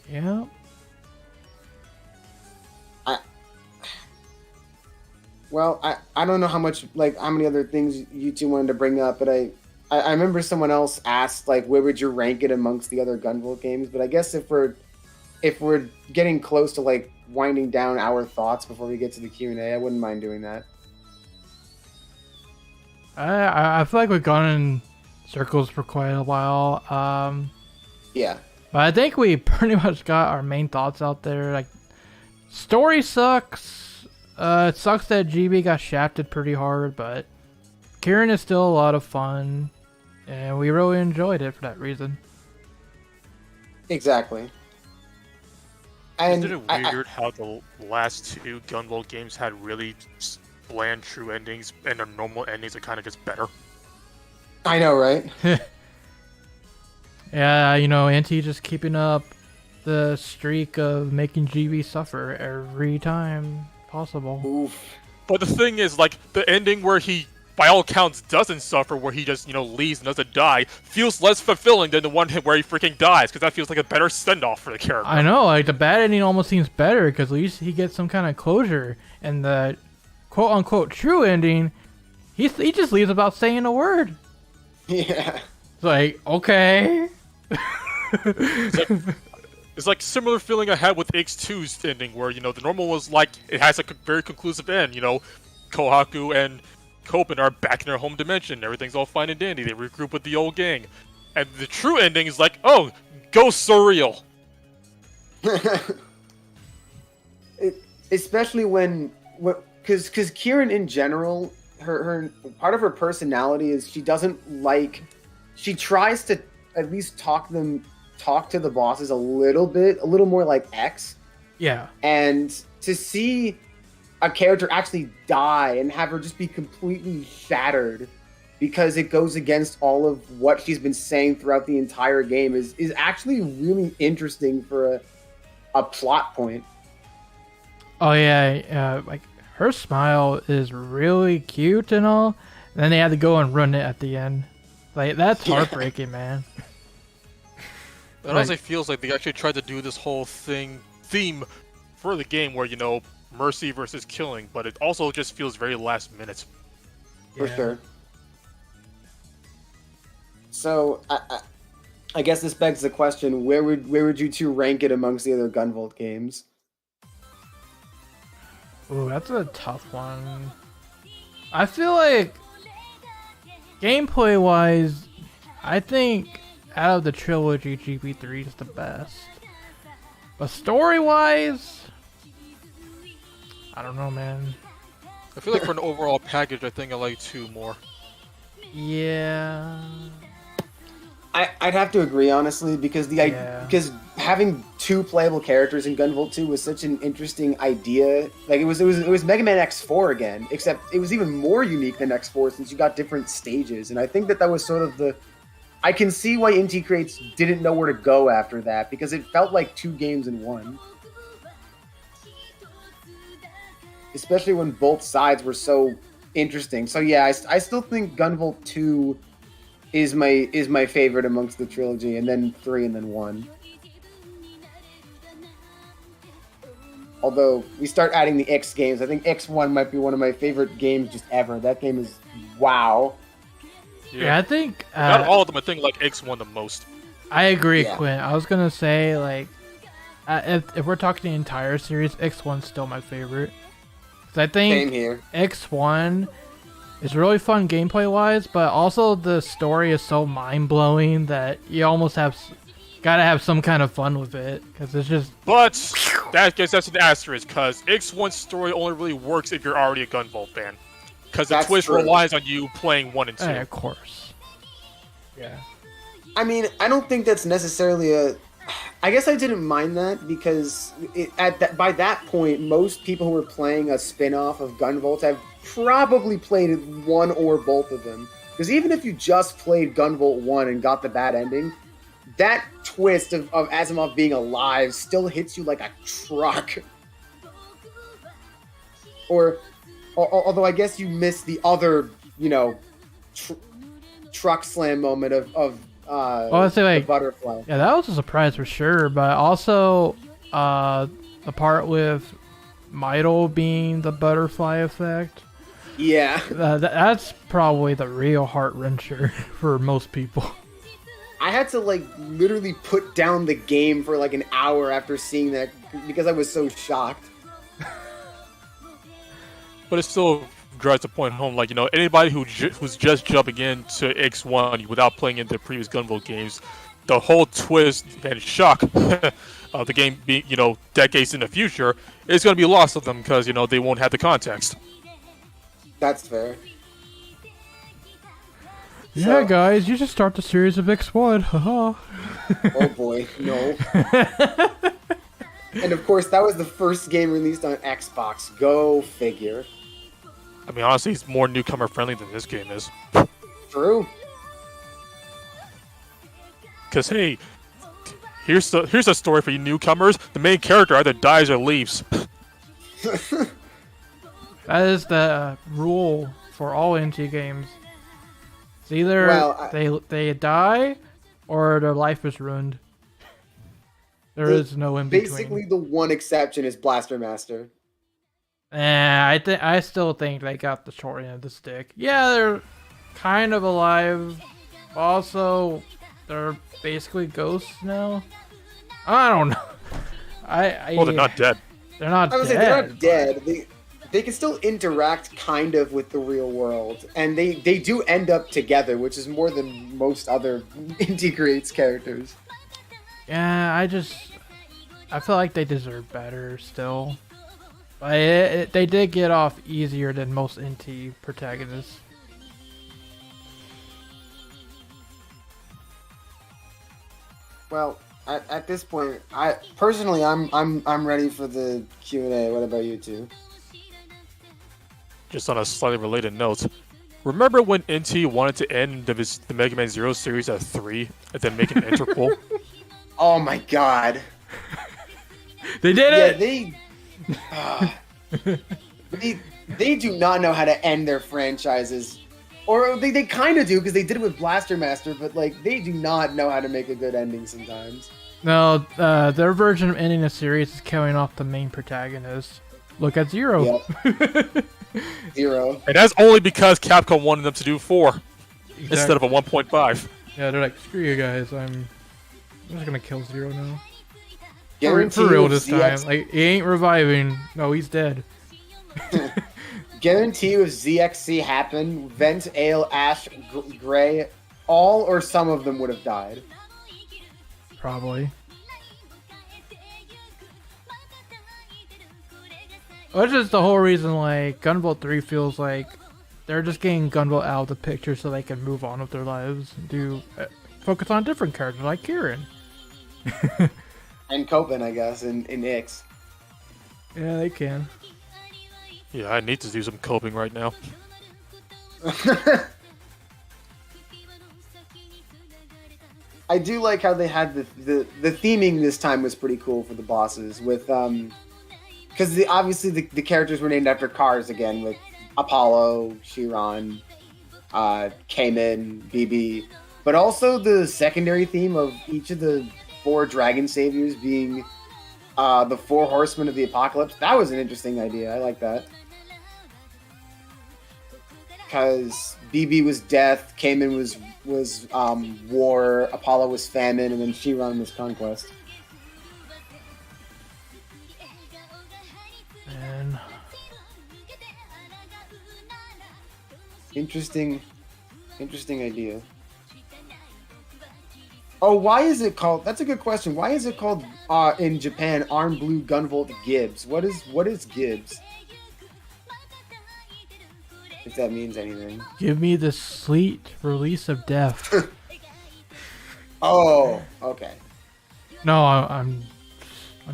Yeah. I don't know how many other things you two wanted to bring up, but I remember someone else asked, like, where would you rank it amongst the other Gunvolt games? But I guess if we're getting close to, like, winding down our thoughts before we get to the Q&A, I wouldn't mind doing that. I feel like we've gone in circles for quite a while. Yeah. But I think we pretty much got our main thoughts out there. Like, story sucks. It sucks that GB got shafted pretty hard, but Kieran is still a lot of fun. and we really enjoyed it for that reason. Exactly. And Isn't it weird how the last two Gunvolt games had really bland true endings, and their normal endings are kind of just better? I know, right? Yeah, Anti just keeping up the streak of making GB suffer every time possible. Oof. But the thing is, like, the ending where he, by all accounts, doesn't suffer, where he just, leaves and doesn't die, feels less fulfilling than the one where he freaking dies, because that feels like a better send-off for the character. I know, like, the bad ending almost seems better, because at least he gets some kind of closure, and the quote-unquote true ending, he just leaves without saying a word. Yeah. It's like, okay. It's like similar feeling I had with X2's ending, where, the normal was like, it has a very conclusive end, Kohaku and Copen are back in their home dimension, everything's all fine and dandy, they regroup with the old gang. And the true ending is like, oh, go surreal. Especially because Kieran in general, her part of her personality is she tries to at least talk to the bosses a little more like X. Yeah. And to see a character actually die and have her just be completely shattered because it goes against all of what she's been saying throughout the entire game is actually really interesting for a plot point. Oh yeah, like her smile is really cute and all, and then they had to go and run it at the end. Like that's heartbreaking, man. It honestly feels like they actually tried to do this whole theme for the game where, mercy versus killing, but it also just feels very last minute. For sure. So, I guess this begs the question, where would you two rank it amongst the other Gunvolt games? Ooh, that's a tough one. I feel like, gameplay-wise, I think out of the trilogy, GP3 is the best. But story-wise, I don't know, man. Uh, I feel like for an overall package, I think I like 2 more. Yeah. I'd have to agree, honestly, because because having 2 playable characters in Gunvolt 2 was such an interesting idea. Like it was Mega Man X4 again, except it was even more unique than X4 since you got different stages. And I think that was sort of I can see why Inti Creates didn't know where to go after that, because it felt like 2 games in one. Especially when both sides were so interesting. So yeah, I still think Gunvolt 2 is my favorite amongst the trilogy, and then 3 and then 1. Although we start adding the X games, I think X1 might be one of my favorite games just ever. That game is wow. Yeah, I think not all of them. I think like X1 the most. I agree, Yeah. Quinn. I was gonna say like, if we're talking the entire series, X1's still my favorite. 'Cause I think Same here. X1 is really fun gameplay wise, but also the story is so mind blowing that you almost gotta have some kind of fun with it, because it's just. But that's an asterisk, because X1's story only really works if you're already a Gunvolt fan. Because the twist relies on you playing 1 and 2. Of course. Yeah. I mean, I don't think that's necessarily I guess I didn't mind that, because by that point, most people who were playing a spin-off of Gunvolt have probably played one or both of them. Because even if you just played Gunvolt 1 and got the bad ending, that twist of Asimov being alive still hits you like a truck. Although I guess you missed the other, truck slam moment of I'd say, like, the butterfly. Yeah, that was a surprise for sure, but also the part with Midel being the butterfly effect. Yeah. That's probably the real heart wrencher for most people. I had to literally put down the game for an hour after seeing that because I was so shocked. But it still drives the point home, anybody who's just jumping into X1 without playing in the previous Gunvolt games, the whole twist and shock of the game being, decades in the future is going to be lost on them because, they won't have the context. That's fair. Yeah, guys, you should start the series of X1. Haha. Oh boy, no. And of course, that was the first game released on Xbox. Go figure. I mean, honestly, it's more newcomer friendly than this game is. True. Because hey, here's a story for you newcomers. The main character either dies or leaves. That is the rule for all NT games. It's either they die or their life is ruined. There is no in between. Basically, the one exception is Blaster Master. I still think they got the short end of the stick. Yeah, they're kind of alive. Also, they're basically ghosts now. I don't know. Well, they're not dead. They're not I was dead. saying they're not dead. They can still interact kind of with the real world, and they do end up together, which is more than most other Indie Creates characters. Yeah, I feel like they deserve better still. But they did get off easier than most NT protagonists. Well, at this point, I'm ready for the Q&A. What about you two? Just on a slightly related note, remember when NT wanted to end the Mega Man Zero series at 3 and then make an interquel? Oh my god. They did it! They do not know how to end their franchises. Or they kind of do, because they did it with Blaster Master, but like they do not know how to make a good ending sometimes. No, their version of ending a series is killing off the main protagonist. Look at Zero. Yep. Zero. And that's only because Capcom wanted them to do 4 instead of a 1.5. Yeah, they're like, screw you guys, I'm just gonna kill Zero now. Guarantee For real of this ZX time. Like, he ain't reviving. No, he's dead. Guarantee if ZXC happened, Vent, Ale, Ash, Gray, all or some of them would have died. Probably. Which is the whole reason, like, Gunvolt 3 feels like they're just getting Gunvolt out of the picture so they can move on with their lives and focus on different characters like Kieran. And Copen, I guess, in Ix. Yeah, they can. Yeah, I need to do some coping right now. I do like how they had the theming this time was pretty cool for the bosses with because obviously the characters were named after cars again with Apollo, Chiron, Cayman, BB, but also the secondary theme of each of the 4 dragon saviors being the 4 horsemen of the apocalypse. That was an interesting idea. I like that. Because BB was death, Cayman was war, Apollo was famine, and then Chiron was conquest. And Interesting idea. Oh, why is it called? That's a good question. Why is it called in Japan Arm Blue Gunvolt Gibbs? What is Gibbs? If that means anything. give me the sleet release of death. Oh, okay. No, I'm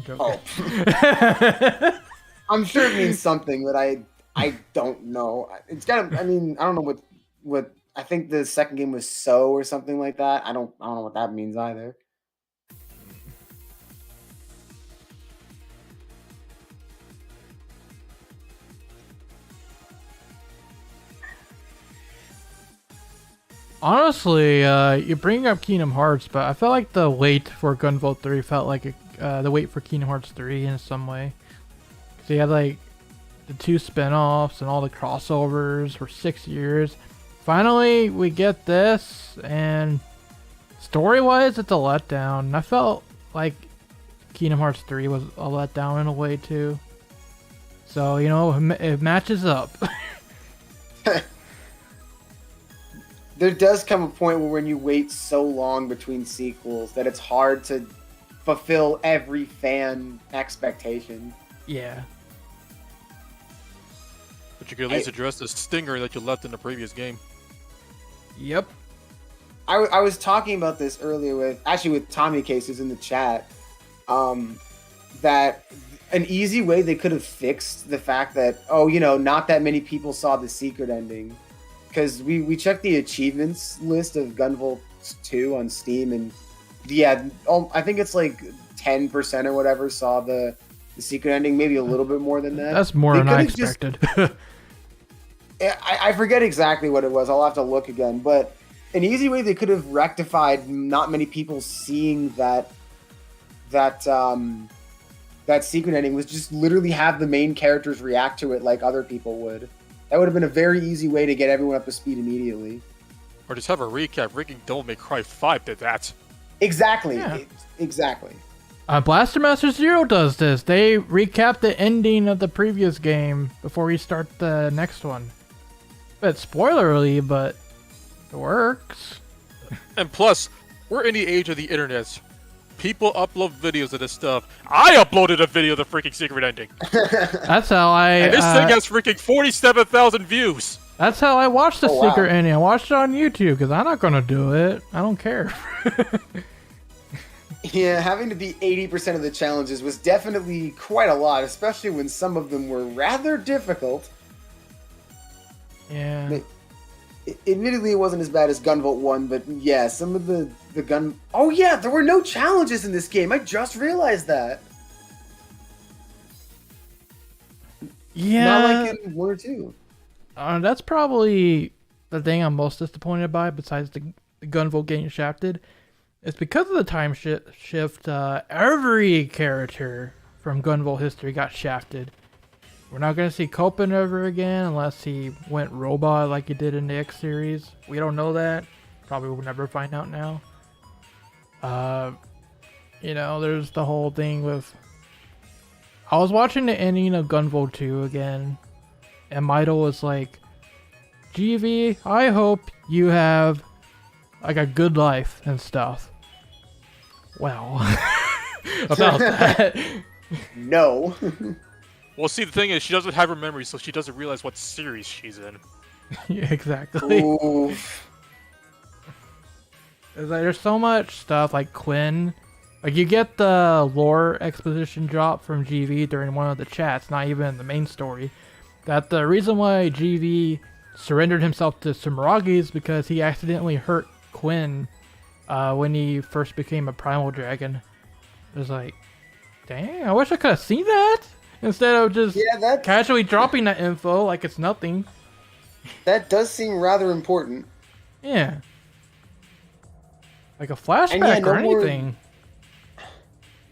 joking. Oh. I'm sure it means something, but I don't know. It's got. I mean, I don't know what. I think the second game was So or something like that. I don't know what that means either. Honestly, you bring up Kingdom Hearts, but I felt like the wait for Gunvolt 3 felt like the wait for Kingdom Hearts 3 in some way. Because you had like the 2 spin-offs and all the crossovers for 6 years. Finally, we get this, and story-wise, it's a letdown. I felt like Kingdom Hearts 3 was a letdown in a way too. So, you know, it matches up. There does come a point where when you wait so long between sequels that it's hard to fulfill every fan expectation. Yeah. But you could at least address the stinger that you left in the previous game. Yep. I was talking about this earlier with Tommy Cases in the chat. That an easy way they could have fixed the fact that not that many people saw the secret ending, because we checked the achievements list of Gunvolt 2 on Steam, and I think it's like 10% or whatever saw the secret ending, maybe a little bit more than that. That's more than I expected. I forget exactly what it was. I'll have to look again. But an easy way they could have rectified not many people seeing that secret ending was just literally have the main characters react to it like other people would. That would have been a very easy way to get everyone up to speed immediately. Or just have a recap. Freaking Devil May Cry 5 did that. Exactly. Yeah. Exactly. Blaster Master Zero does this. They recap the ending of the previous game before we start the next one. It's spoilerly, but it works. And plus, we're in the age of the internet. People upload videos of this stuff. I uploaded a video of the freaking secret ending. That's how And this thing has freaking 47,000 views. That's how I watched the secret ending. I watched it on YouTube because I'm not gonna do it. I don't care. Yeah, having to beat 80% of the challenges was definitely quite a lot, especially when some of them were rather difficult. Yeah. Admittedly, it wasn't as bad as Gunvolt 1, but yeah, some of the gun... Oh yeah, there were no challenges in this game. I just realized that. Yeah. Not like in 1 or 2. That's probably the thing I'm most disappointed by, besides the Gunvolt getting shafted. It's because of the time shift, every character from Gunvolt history got shafted. We're not going to see Copen ever again unless he went robot like he did in the X series. We don't know that. Probably will never find out now. There's the whole thing with... I was watching the ending of Gunvolt 2 again, and Midel was like, GV, I hope you have like a good life and stuff. Well, about that. No. Well, see, the thing is, she doesn't have her memory, so she doesn't realize what series she's in. Yeah, exactly. Oof. There's so much stuff like Quinn. Like, you get the lore exposition drop from GV during one of the chats, not even in the main story, that the reason why GV surrendered himself to Sumeragi is because he accidentally hurt Quinn when he first became a primal dragon. It was like, dang, I wish I could have seen that instead of just casually dropping that info like it's nothing. That does seem rather important. Yeah. Like a flashback or anything.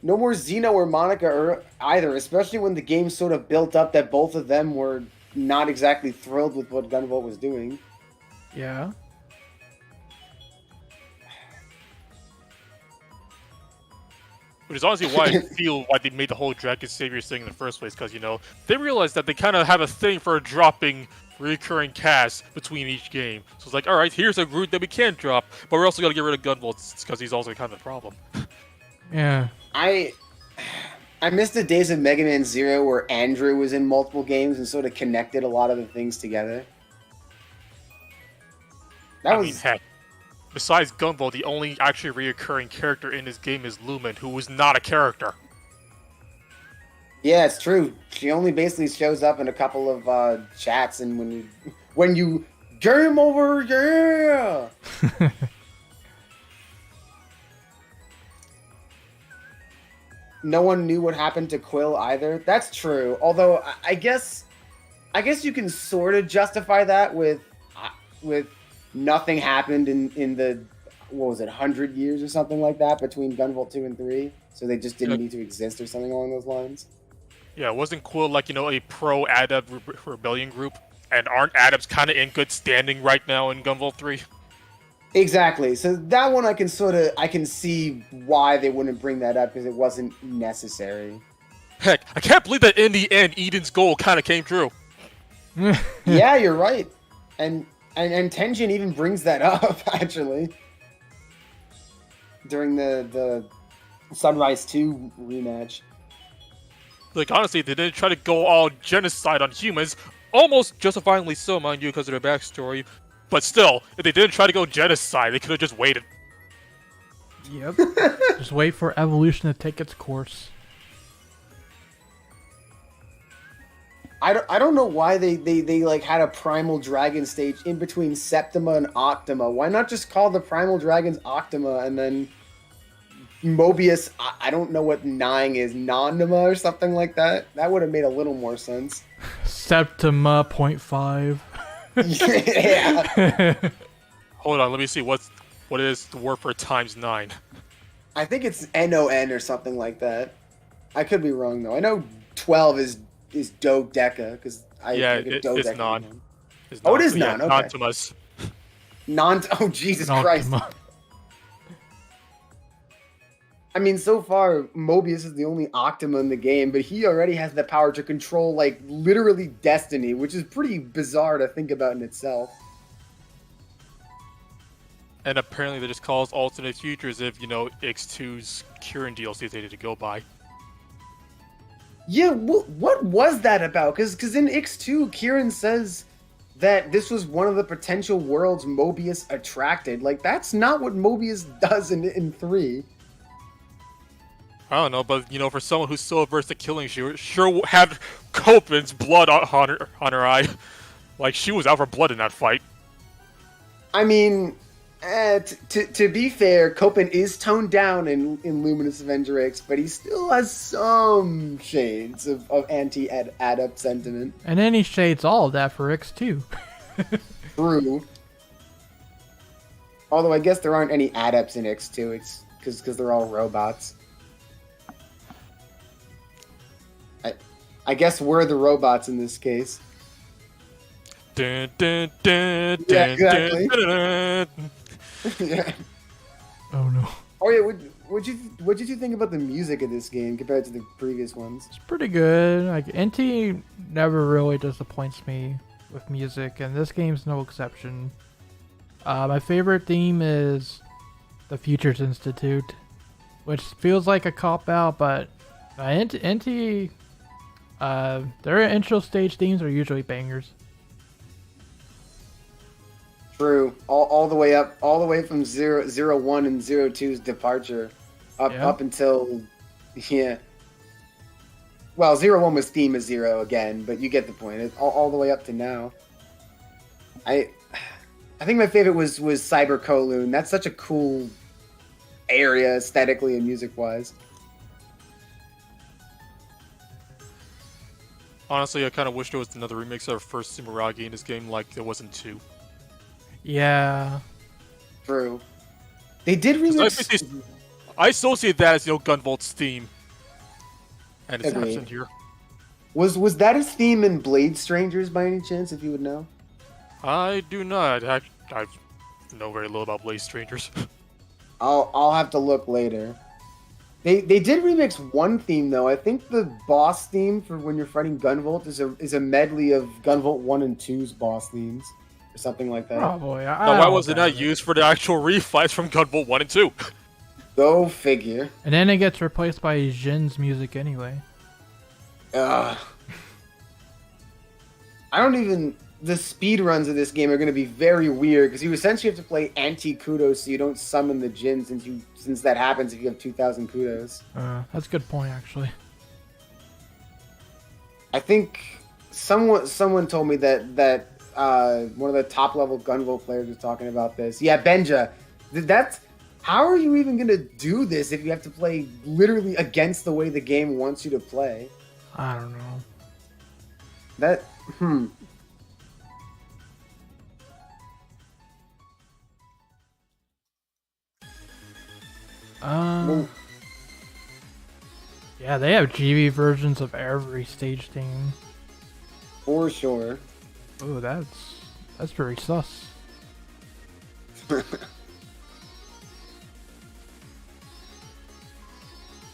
No more Xeno or Monica either, especially when the game sort of built up that both of them were not exactly thrilled with what Gunvolt was doing. Yeah. Which is honestly why I feel why they made the whole Dragon Saviors thing in the first place, because, they realized that they kind of have a thing for dropping recurring casts between each game. So it's like, alright, here's a route that we can't drop, but we're also going to get rid of Gunvolt because he's also kind of a problem. Yeah. I missed the days of Mega Man Zero where Andrew was in multiple games and sort of connected a lot of the things together. I mean, heck. Besides Gunvolt, the only actually reoccurring character in this game is Lumen, who is not a character. Yeah, it's true. She only basically shows up in a couple of chats, and when you game over, yeah. No one knew what happened to Quill either. That's true. Although I guess you can sort of justify that with nothing happened in the, what was it, 100 years or something like that between Gunvolt 2 and 3, so they just didn't need to exist or something along those lines. Yeah, wasn't Quill like, a pro-Adab rebellion group? And aren't Adabs kind of in good standing right now in Gunvolt 3? Exactly. So that one I can see why they wouldn't bring that up, because it wasn't necessary. Heck, I can't believe that in the end Eden's goal kind of came true. Yeah, you're right. And Tenjin even brings that up, actually. During the Sunrise 2 rematch. Like, honestly, they didn't try to go all genocide on humans, almost justifiably so, mind you, because of their backstory. But still, if they didn't try to go genocide, they could have just waited. Yep. Just wait for evolution to take its course. I don't know why they like had a primal dragon stage in between Septima and Octima. Why not just call the primal dragons Octima and then Morbius? I don't know what 9 is, Nonima or something like that. That would have made a little more sense. Septima 0.5. Yeah. Hold on, let me see what is the word for times 9. I think it's NON or something like that. I could be wrong though. I know 12 is dodeca because it's non. Oh, it is non. non. Okay. Non. Oh, Jesus Christ. I mean, so far, Morbius is the only Octima in the game, but he already has the power to control, like, literally destiny, which is pretty bizarre to think about in itself. And apparently they just calls alternate futures if, X2's Kieran DLC they need to go by. Yeah, what was that about? Because in X2, Kieran says that this was one of the potential worlds Morbius attracted. Like, that's not what Morbius does in 3. I don't know, but, for someone who's so averse to killing, she sure had Copen's blood on her eye. Like, she was out for blood in that fight. I mean, to be fair, Copen is toned down in Luminous Avenger X, but he still has some shades of anti-adept sentiment. And then he shades all of that for X2. True. Although I guess there aren't any adepts in X2, it's because they're all robots. I guess we're the robots in this case. Dun, dun, dun, dun, Yeah, exactly. dun, dun, dun. Yeah. Oh no. Oh yeah, what did you think about the music of this game compared to the previous ones? It's pretty good. Like, NT never really disappoints me with music, and this game's no exception. My favorite theme is the Futures Institute, which feels like a cop-out, but NT... their intro stage themes are usually bangers. True. All the way up, all the way from 0-1 and 0-2's departure, up until, yeah. Well, 0-1 was theme of 0 again, but you get the point. It's all the way up to now. I think my favorite was Cyber Kowloon. That's such a cool area aesthetically and music-wise. Honestly, I kind of wish there was another remix of first Sumeragi in this game like there was in 2. Yeah. True. They did remix... I associate that as, Gunvolt's theme. And it's Agreed. absent here. Was that his theme in Blade Strangers by any chance, if you would know? I do not. I know very little about Blade Strangers. I'll have to look later. They did remix one theme though. I think the boss theme for when you're fighting Gunvolt is a medley of Gunvolt 1 and 2's boss themes or something like that. Probably. Now, why was it not used for the actual refights from Gunvolt 1 and 2? Go figure. And then it gets replaced by Jin's music anyway. I don't even... The speed runs of this game are going to be very weird because you essentially have to play anti-Kudos so you don't summon the Jin since that happens if you have 2,000 Kudos. That's a good point, actually. I think someone told me that one of the top level Gunvolt players was talking about this. Yeah, Benja. That's... How are you even going to do this if you have to play literally against the way the game wants you to play? I don't know. That... Yeah, they have GB versions of every stage theme. For sure. Oh, that's very sus.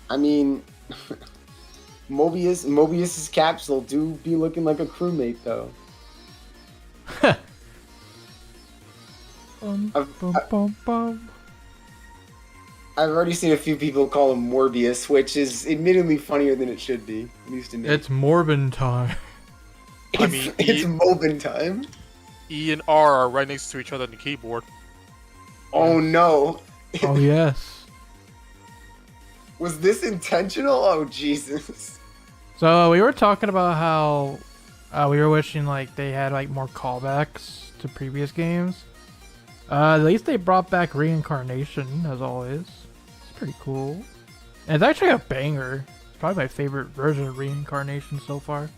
I mean, Morbius's capsule do be looking like a crewmate though. I've already seen a few people call him Morbius, which is admittedly funnier than it should be, at least to me. It's Morbin time. It's Mobin time. E and R are right next to each other on the keyboard. Oh no. Oh yes. Was this intentional? Oh Jesus. So we were talking about how we were wishing like they had like more callbacks to previous games. At least they brought back reincarnation as always. It's pretty cool. And it's actually a banger. It's probably my favorite version of reincarnation so far.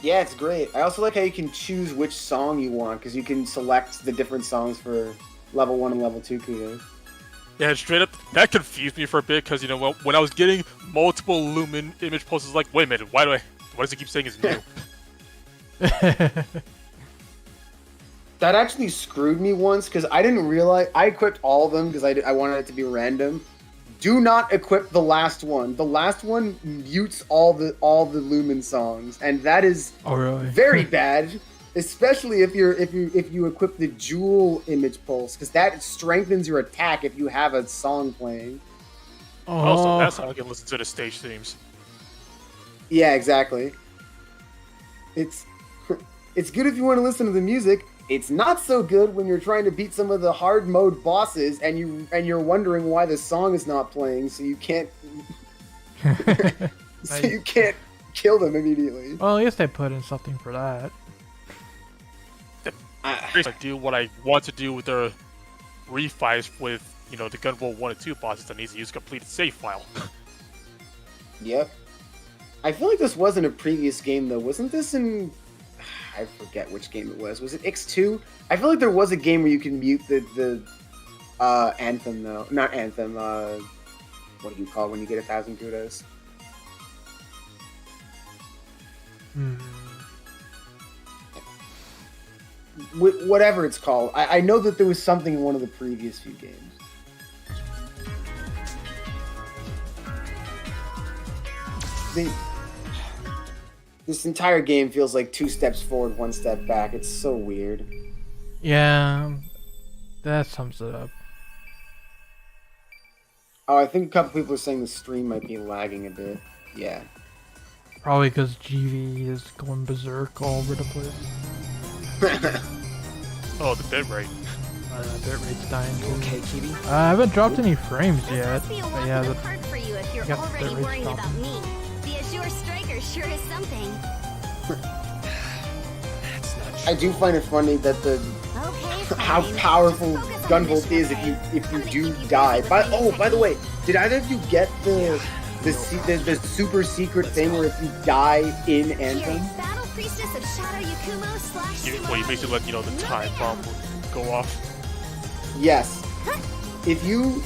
Yeah, it's great. I also like how you can choose which song you want, because you can select the different songs for level 1 and level 2 Kudos. Yeah, straight up, that confused me for a bit, because, you know, when I was getting multiple Lumen image posts, I was like, wait a minute, why does it keep saying it's new? That actually screwed me once, because I didn't realize... I equipped all of them, because I wanted it to be random. Do not equip the last one. The last one mutes all the Lumen songs, and that is very bad. Especially if you equip the Jewel image pulse, because that strengthens your attack if you have a song playing. Also, that's how I can listen to the stage themes. Yeah, exactly. It's good if you want to listen to the music. It's not so good when you're trying to beat some of the hard mode bosses and you're wondering why the song is not playing, so you can't you can't kill them immediately. Well, at least they put in something for that. I do what I want to do with the refights with, you know, the Gunvolt 1 and 2 bosses that needs to use a completed save file. Yep. I feel like this wasn't a previous game though. Wasn't this in... I forget which game it was. Was it X2? I feel like there was a game where you can mute the Anthem though. Not Anthem, what do you call it when you get 1,000 Kudos? Whatever it's called. I know that there was something in one of the previous few games. This entire game feels like 2 steps forward, 1 step back. It's so weird. Yeah, that sums it up. Oh, I think a couple people are saying the stream might be lagging a bit. Yeah. Probably because GV is going berserk all over the place. Oh, the bitrate. Bitrate's dying too. Okay, Kitty. I haven't dropped any frames yet. Must be a But little yeah, bit the hard for you if you're got the already bitrate's worried dropping. about me. The Azure Striker sure is something. That's not true. I do find it funny that Okay, how fine. powerful Focus on the Gunvolt is mission if you ahead. do die. By the way, did either of you get the super secret thing where if you die in Here, Anthem? Battle Priestess of Shadow Yakumo / Well, you basically let, you know, the time bomb go off. Yes. If you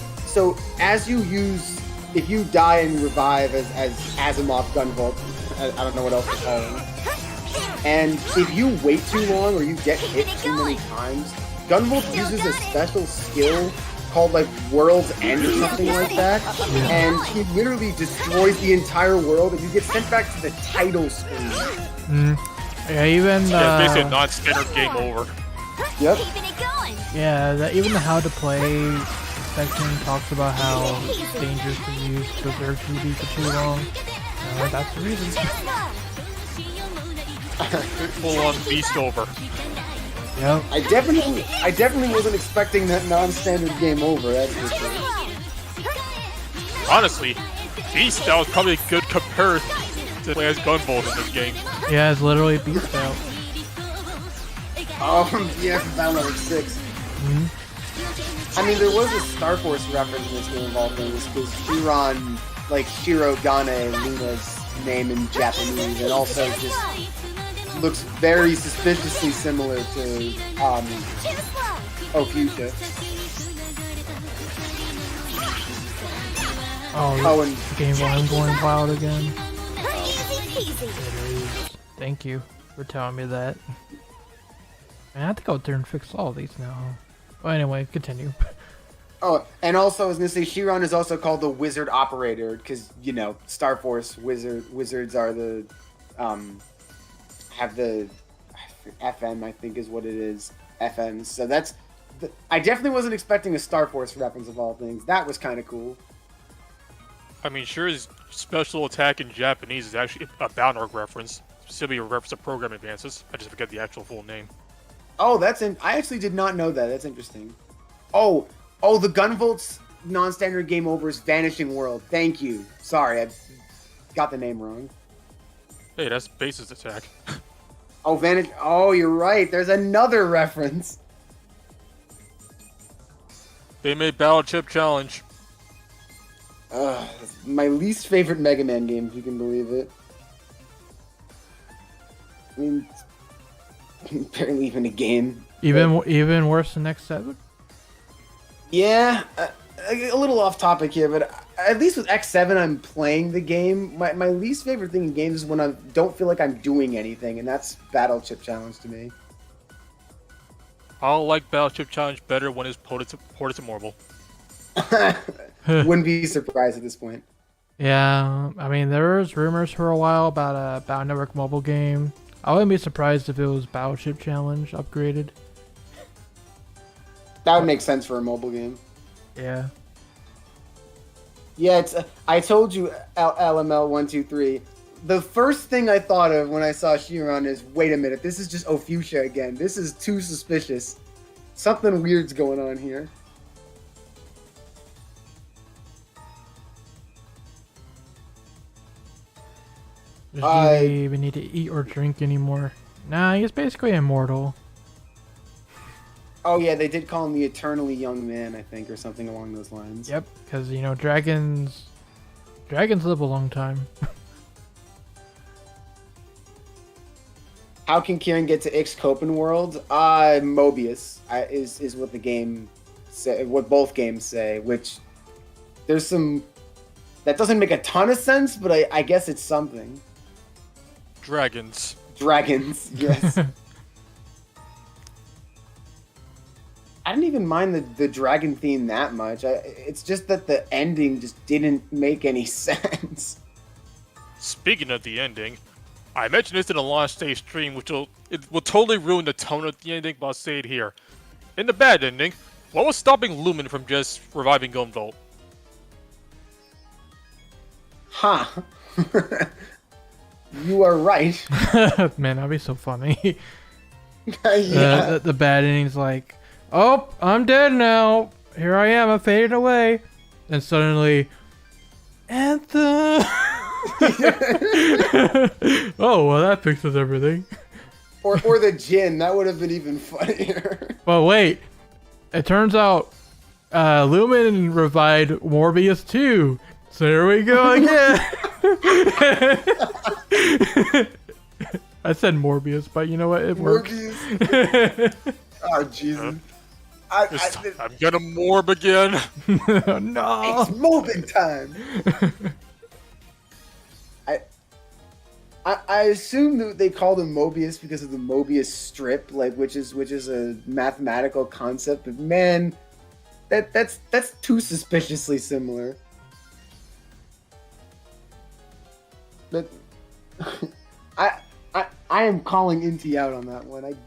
die and revive as Asimov Gunvolt, I don't know what else to call him. And if you wait too long or you get hit too many times, Gunvolt uses a special skill called like World's End or something like that, and he literally destroys the entire world, and you get sent back to the title screen. Yeah, even Yeah, it's basically a non-standard game over. Yep. Keeping it going. yeah, even the how to play section talks about how it's dangerous to use berserk GV for too long. That's the reason. Full-on beast over. Yep. I definitely wasn't expecting that non-standard game over. That's for sure. Honestly, Beast Style is probably a good comparison to play as Gunvolt in this game. Yeah, it's literally beast out. Yeah, from Battle Network 6. I mean, there was a Star Force reference in this game of all things, because Shiran, like Shirogane, Luna's name in Japanese, and also just looks very suspiciously similar to Ophusia. Oh, and game volume going wild again. Easy peasy. Thank you for telling me that. Man, I think I'll turn and fix all these now. Well, anyway, continue. oh, and also I was gonna say Shiran is also called the Wizard Operator because you know Star Force wizards are the have the FM I think is what it is FM. So that's I definitely wasn't expecting a Star Force reference of all things. That was kind of cool. I mean, sure, his special attack in Japanese is actually a Balnor reference, specifically a reference to program advances. I just forget the actual full name. Oh, I actually did not know that. That's interesting. Oh, the Gunvolt's non-standard game over is Vanishing World. Thank you. Sorry, I got the name wrong. Hey, that's Base's attack. Oh, you're right. There's another reference. They made Battle Chip Challenge. My least favorite Mega Man game, if you can believe it. I mean, barely even a game. Even worse than X7? Yeah, a little off topic here, but at least with X7, I'm playing the game. My least favorite thing in games is when I don't feel like I'm doing anything, and that's Battle Chip Challenge to me. I'll like Battle Chip Challenge better when it's ported to mobile. Wouldn't be surprised at this point. Yeah, I mean, there was rumors for a while about a Battle Network mobile game. I wouldn't be surprised if it was Battleship Challenge upgraded. That would make sense for a mobile game. Yeah. Yeah, I told you, LML123. The first thing I thought of when I saw Shiron is, wait a minute, this is just Ophusia again. This is too suspicious. Something weird's going on here. Does he even need to eat or drink anymore? Nah, he's basically immortal. Oh yeah, they did call him the eternally young man, I think, or something along those lines. Yep, because, you know, dragons live a long time. How can Kieran get to Ixcopen World? Mobius is what the game what both games say, which there's some that doesn't make a ton of sense, but I guess it's something. Dragons, yes. I didn't even mind the dragon theme that much. It's just that the ending just didn't make any sense. Speaking of the ending, I mentioned this in a launch day stream, which will totally ruin the tone of the ending, but I'll say it here. In the bad ending, what was stopping Lumen from just reviving Gunvolt? Huh. You are right. Man, that'd be so funny. Yeah. The bad ending's like, oh, I'm dead now. Here I am, I'm fading away. And suddenly, Anthem. Oh, well, that fixes everything. Or the Jin. That would have been even funnier. Well, wait. It turns out Lumen revived Morbius too. So here we go again. I said Morbius, but you know what? It works. Oh, Jesus. I'm gonna morb again. No. It's mobbing time. I assume that they called him Mobius because of the Mobius strip, like which is a mathematical concept. But man, that's too suspiciously similar. But I am calling Inti out on that one.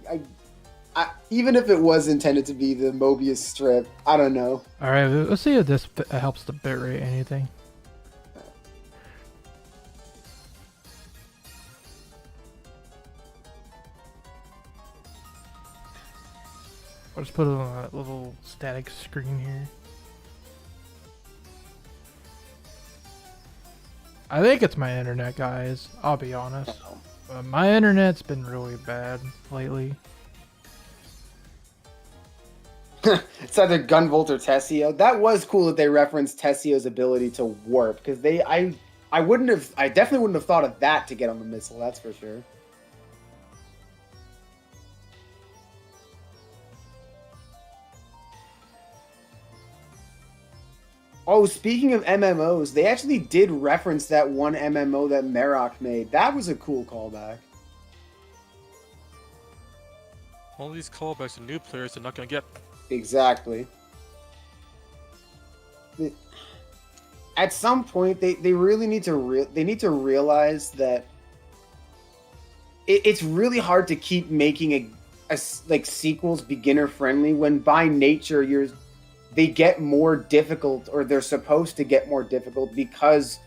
I even if it was intended to be the Mobius strip, I don't know. All right, let's see if this helps the bitrate anything. I'll just put it on a little static screen here. I think it's my internet, guys. I'll be honest. My internet's been really bad lately. It's either Gunvolt or Tessio. That was cool that they referenced Tessio's ability to warp, because I definitely wouldn't have thought of that to get on the missile, that's for sure. Oh, speaking of MMOs, they actually did reference that one MMO that Merok made. That was a cool callback. All these callbacks to new players are not gonna get. Exactly. At some point, they really need to realize that it's really hard to keep making like sequels beginner friendly when by nature they get more difficult, or they're supposed to get more difficult because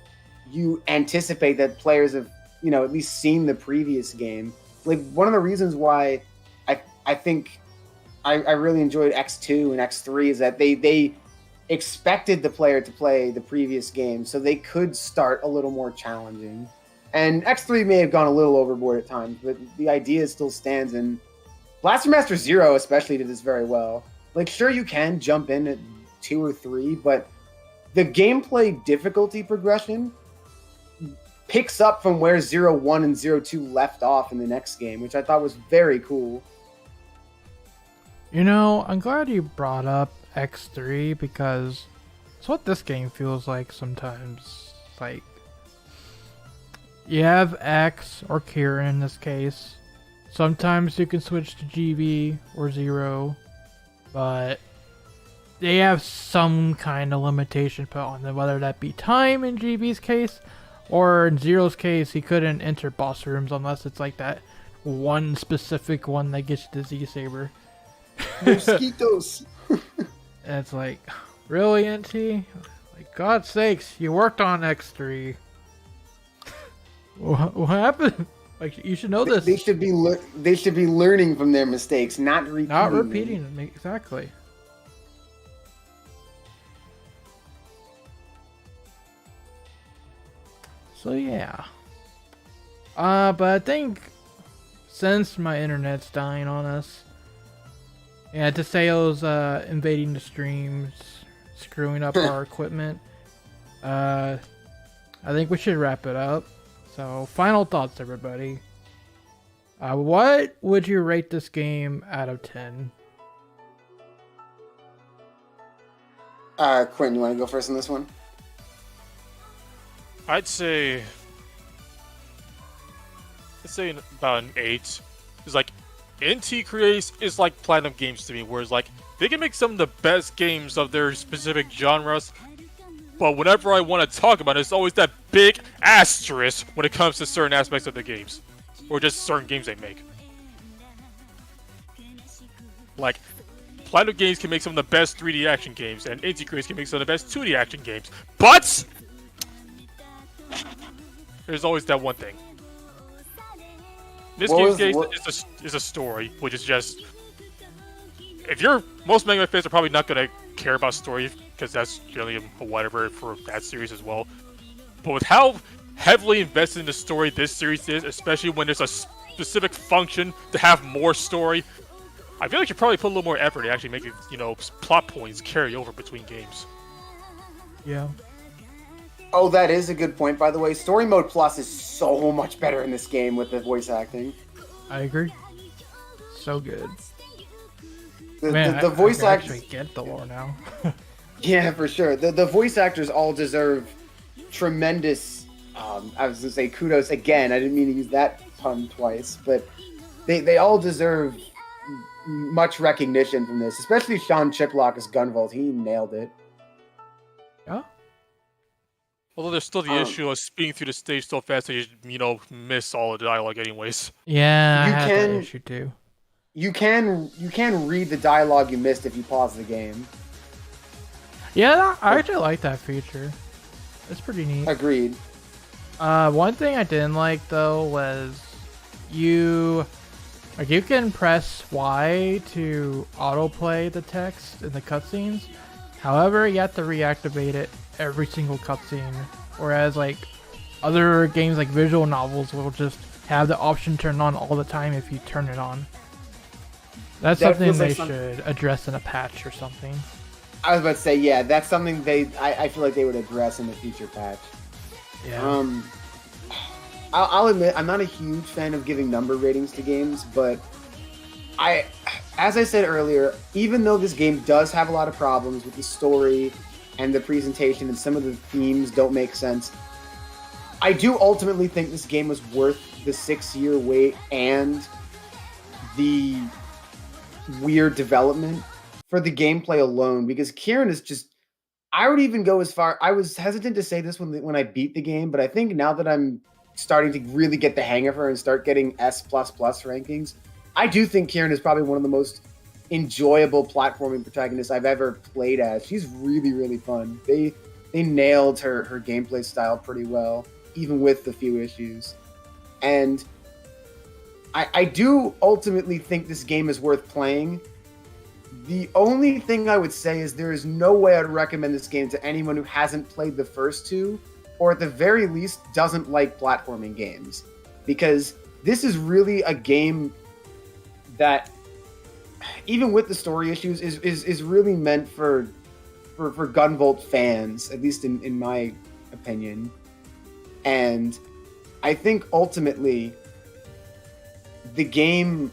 you anticipate that players have, at least seen the previous game. Like, one of the reasons why I think I really enjoyed X2 and X3 is that they expected the player to play the previous game, so they could start a little more challenging. And X3 may have gone a little overboard at times, but the idea still stands. And Blaster Master Zero especially did this very well. Like, sure, you can jump in at 2 or 3, but the gameplay difficulty progression picks up from where 0-1 and 0-2 left off in the next game, which I thought was very cool. You know, I'm glad you brought up X3 because it's what this game feels like sometimes. Like, you have X or Kieran in this case. Sometimes you can switch to GB or Zero, but they have some kind of limitation put on them, whether that be time in GB's case, or in Zero's case, he couldn't enter boss rooms unless it's like that one specific one that gets you the Z-Saber. Mosquitoes. And it's like, really, NT? Like, God's sakes, you worked on X3. What happened? Like, you should know this. They should be learning from their mistakes, not repeating them. Exactly. So yeah. But I think since my internet's dying on us, yeah, Taseo's invading the streams, screwing up our equipment. I think we should wrap it up. So, final thoughts, everybody. What would you rate this game out of 10? Quentin, you want to go first on this one? I'd say about an 8. It's like NT creates is like Platinum Games to me, where it's like they can make some of the best games of their specific genres, but whenever I want to talk about it, it's always that big asterisk when it comes to certain aspects of the games, or just certain games they make. Like, Platinum Games can make some of the best 3D action games, and NT creates can make some of the best 2D action games, but there's always that one thing. This game's case is a story, which is just... If you're... Most MegaQuint fans are probably not going to care about story, because that's generally a whatever for that series as well. But with how heavily invested in the story this series is, especially when there's a specific function to have more story, I feel like you probably put a little more effort in actually making, plot points carry over between games. Yeah. Oh, that is a good point, by the way. Story Mode Plus is so much better in this game with the voice acting. I agree. So good. The voice actors actually get the lore now. Yeah, for sure. The voice actors all deserve tremendous, I was going to say kudos again. I didn't mean to use that pun twice, but they all deserve much recognition from this, especially Sean Chiplock as Gunvolt. He nailed it. Yeah. Although there's still the issue of speeding through the stage so fast that you miss all the dialogue anyways. Yeah, I had that issue too. You can read the dialogue you missed if you pause the game. Yeah, I actually like that feature. It's pretty neat. Agreed. One thing I didn't like though was you can press Y to autoplay the text in the cutscenes. However, you have to reactivate it every single cutscene, whereas like other games like visual novels will just have the option turned on all the time if you turn it on. That's something they should address in a patch or something. I was about to say, yeah, that's something I feel like they would address in the future patch. Yeah. I'll admit I'm not a huge fan of giving number ratings to games, but as I said earlier, even though this game does have a lot of problems with the story and the presentation and some of the themes don't make sense, I do ultimately think this game was worth the 6-year wait and the weird development for the gameplay alone, because Kieran is just... I would even go as far... I was hesitant to say this when I beat the game, but I think now that I'm starting to really get the hang of her and start getting S++ rankings, I do think Kieran is probably one of the most enjoyable platforming protagonists I've ever played as. She's really, really fun. They nailed her gameplay style pretty well, even with the few issues. And I do ultimately think this game is worth playing. The only thing I would say is there is no way I'd recommend this game to anyone who hasn't played the first two, or at the very least doesn't like platforming games. Because this is really a game that, even with the story issues, is really meant for Gunvolt fans, at least in my opinion. And I think ultimately the game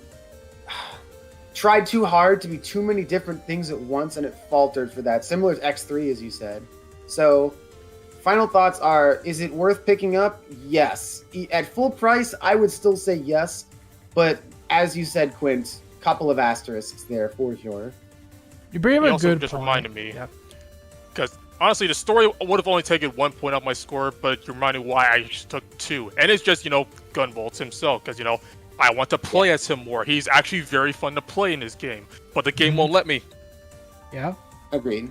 tried too hard to be too many different things at once, and it faltered for that. Similar to X3, as you said. So, final thoughts are, is it worth picking up? Yes. At full price, I would still say yes. But, as you said, Quint, couple of asterisks there for sure. You bring up a good just point. reminded me. Yep. Because, honestly, the story would have only taken 1 point off my score, but you reminded me why I just took 2. And it's just, Gunvolt himself, because, I want to play as him more. He's actually very fun to play in this game, but the game won't let me. Yeah. Agreed.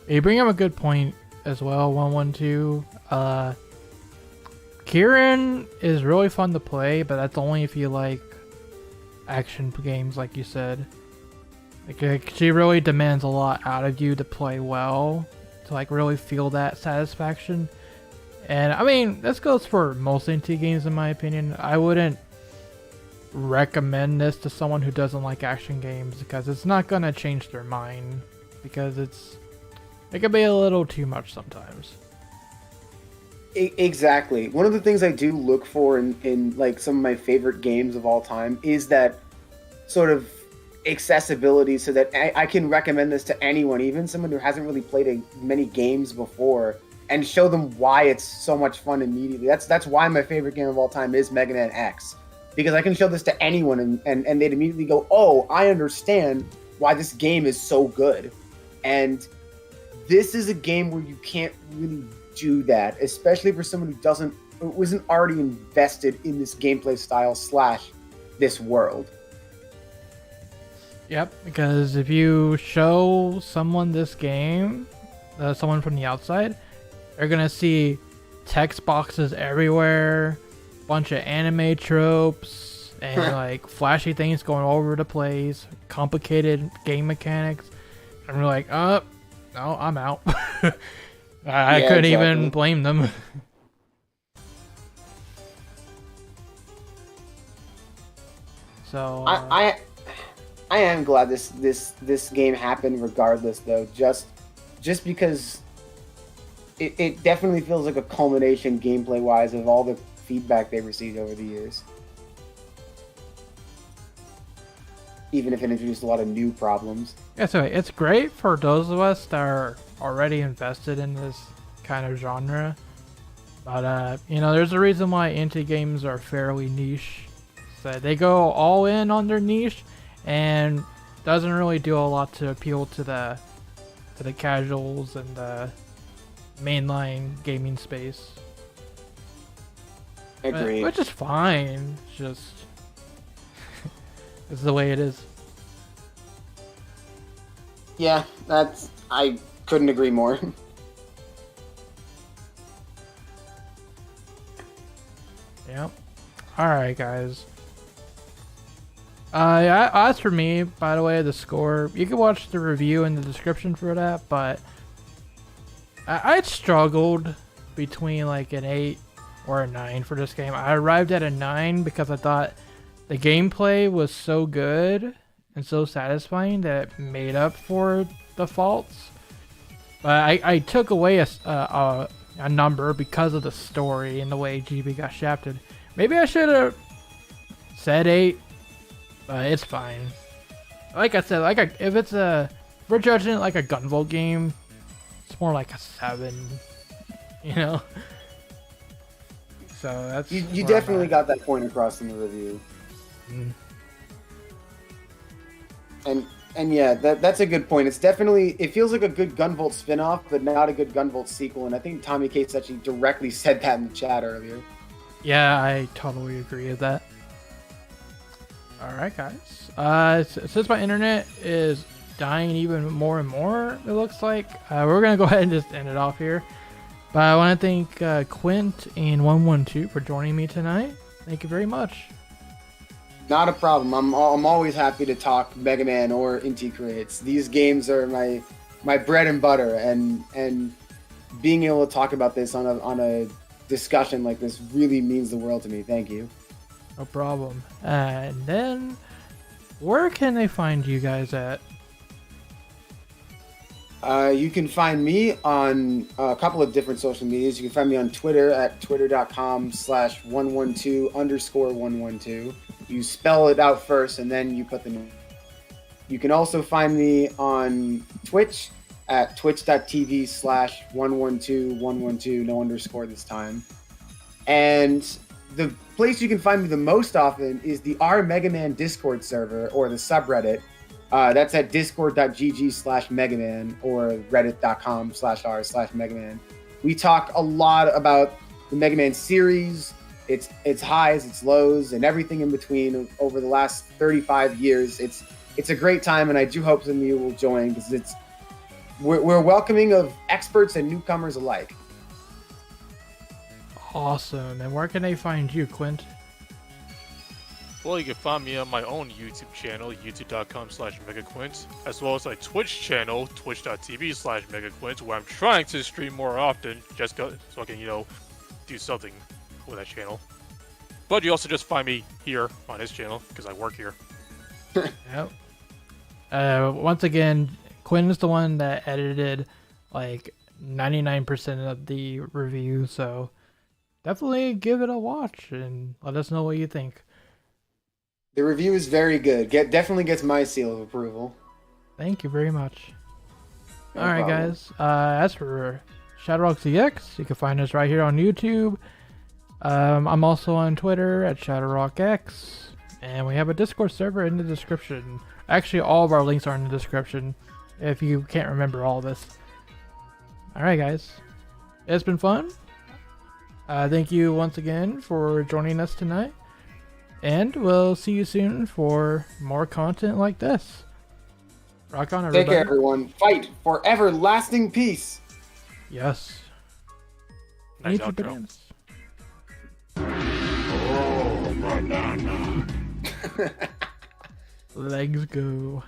You bring up a good point as well, 112. Kieran is really fun to play, but that's only if you like action games, like you said. Like, she really demands a lot out of you to play well, to really feel that satisfaction. And I mean, this goes for most indie games in my opinion. I wouldn't recommend this to someone who doesn't like action games, because it's not gonna change their mind, because it can be a little too much sometimes. Exactly. One of the things I do look for in like some of my favorite games of all time is that sort of accessibility, so that I can recommend this to anyone, even someone who hasn't really played many games before, and show them why it's so much fun immediately. That's why my favorite game of all time is Mega Man X, because I can show this to anyone and they'd immediately go, oh, I understand why this game is so good. And this is a game where you can't really do that, especially for someone who wasn't already invested in this gameplay style / this world. Yep, because if you show someone this game, someone from the outside, they're gonna see text boxes everywhere, bunch of anime tropes, and flashy things going all over the place, complicated game mechanics. And we're like, no, I'm out. I couldn't even blame them. So I am glad this game happened regardless, though, just because it definitely feels like a culmination gameplay wise of all the feedback they've received over the years. Even if it introduced a lot of new problems. Yeah, so it's great for those of us that are already invested in this kind of genre. But there's a reason why indie games are fairly niche. So they go all in on their niche, and doesn't really do a lot to appeal to the casuals and the mainline gaming space. Agreed. Which is fine. It's just it's the way it is. Yeah, I couldn't agree more. Yep. Alright, guys. As for me, by the way, the score, you can watch the review in the description for that, but I struggled between an 8 or a 9 for this game. I arrived at a 9 because I thought the gameplay was so good and so satisfying that it made up for the faults. But I took away a number because of the story and the way GB got shafted. Maybe I should have said 8. It's fine. Like I said, if we're judging it like a Gunvolt game, it's more like a 7, So that's you definitely got that point across in the review. And yeah, that's a good point. It feels like a good Gunvolt spin-off, but not a good Gunvolt sequel. And I think Tommy Cates actually directly said that in the chat earlier. Yeah, I totally agree with that. Alright, guys. Since my internet is dying even more and more, it looks like, we're going to go ahead and just end it off here. But I want to thank Quint and OneOneTwo for joining me tonight. Thank you very much. Not a problem. I'm always happy to talk Mega Man or Inti Creates. These games are my bread and butter, and being able to talk about this on a discussion like this really means the world to me. Thank you. No problem. And then, where can they find you guys at? You can find me on a couple of different social medias. You can find me on Twitter at twitter.com/112_112. You spell it out first, and then you put the name. You can also find me on Twitch at twitch.tv/112, no underscore this time. And the place you can find me the most often is the R Mega Man Discord server, or the subreddit. That's at discord.gg/Megaman or reddit.com/r/Megaman. We talk a lot about the Mega Man series, its highs, its lows, and everything in between over the last 35 years. It's a great time, and I do hope some of you will join, because we're welcoming of experts and newcomers alike. Awesome. And where can they find you, Quint? Well, you can find me on my own YouTube channel, youtube.com/MegaQuint, as well as my Twitch channel, twitch.tv/MegaQuint, where I'm trying to stream more often, just so I can, do something with that channel. But you also just find me here on his channel, because I work here. Yep. Once again, Quinn is the one that edited like 99% of the review, so definitely give it a watch and let us know what you think. The review is very good. Definitely gets my seal of approval. Thank you very much. No Alright problem. guys, as for ShadowRockZX, you can find us right here on YouTube. I'm also on Twitter at ShadowRockX, and we have a Discord server in the description. Actually, all of our links are in the description if you can't remember all this. Alright guys, it's been fun. Thank you once again for joining us tonight, and we'll see you soon for more content like this. Rock on, everybody. Take care, everyone. Fight for everlasting peace. Yes. Nice Eat your outro. bananas. Oh, banana. Legs go.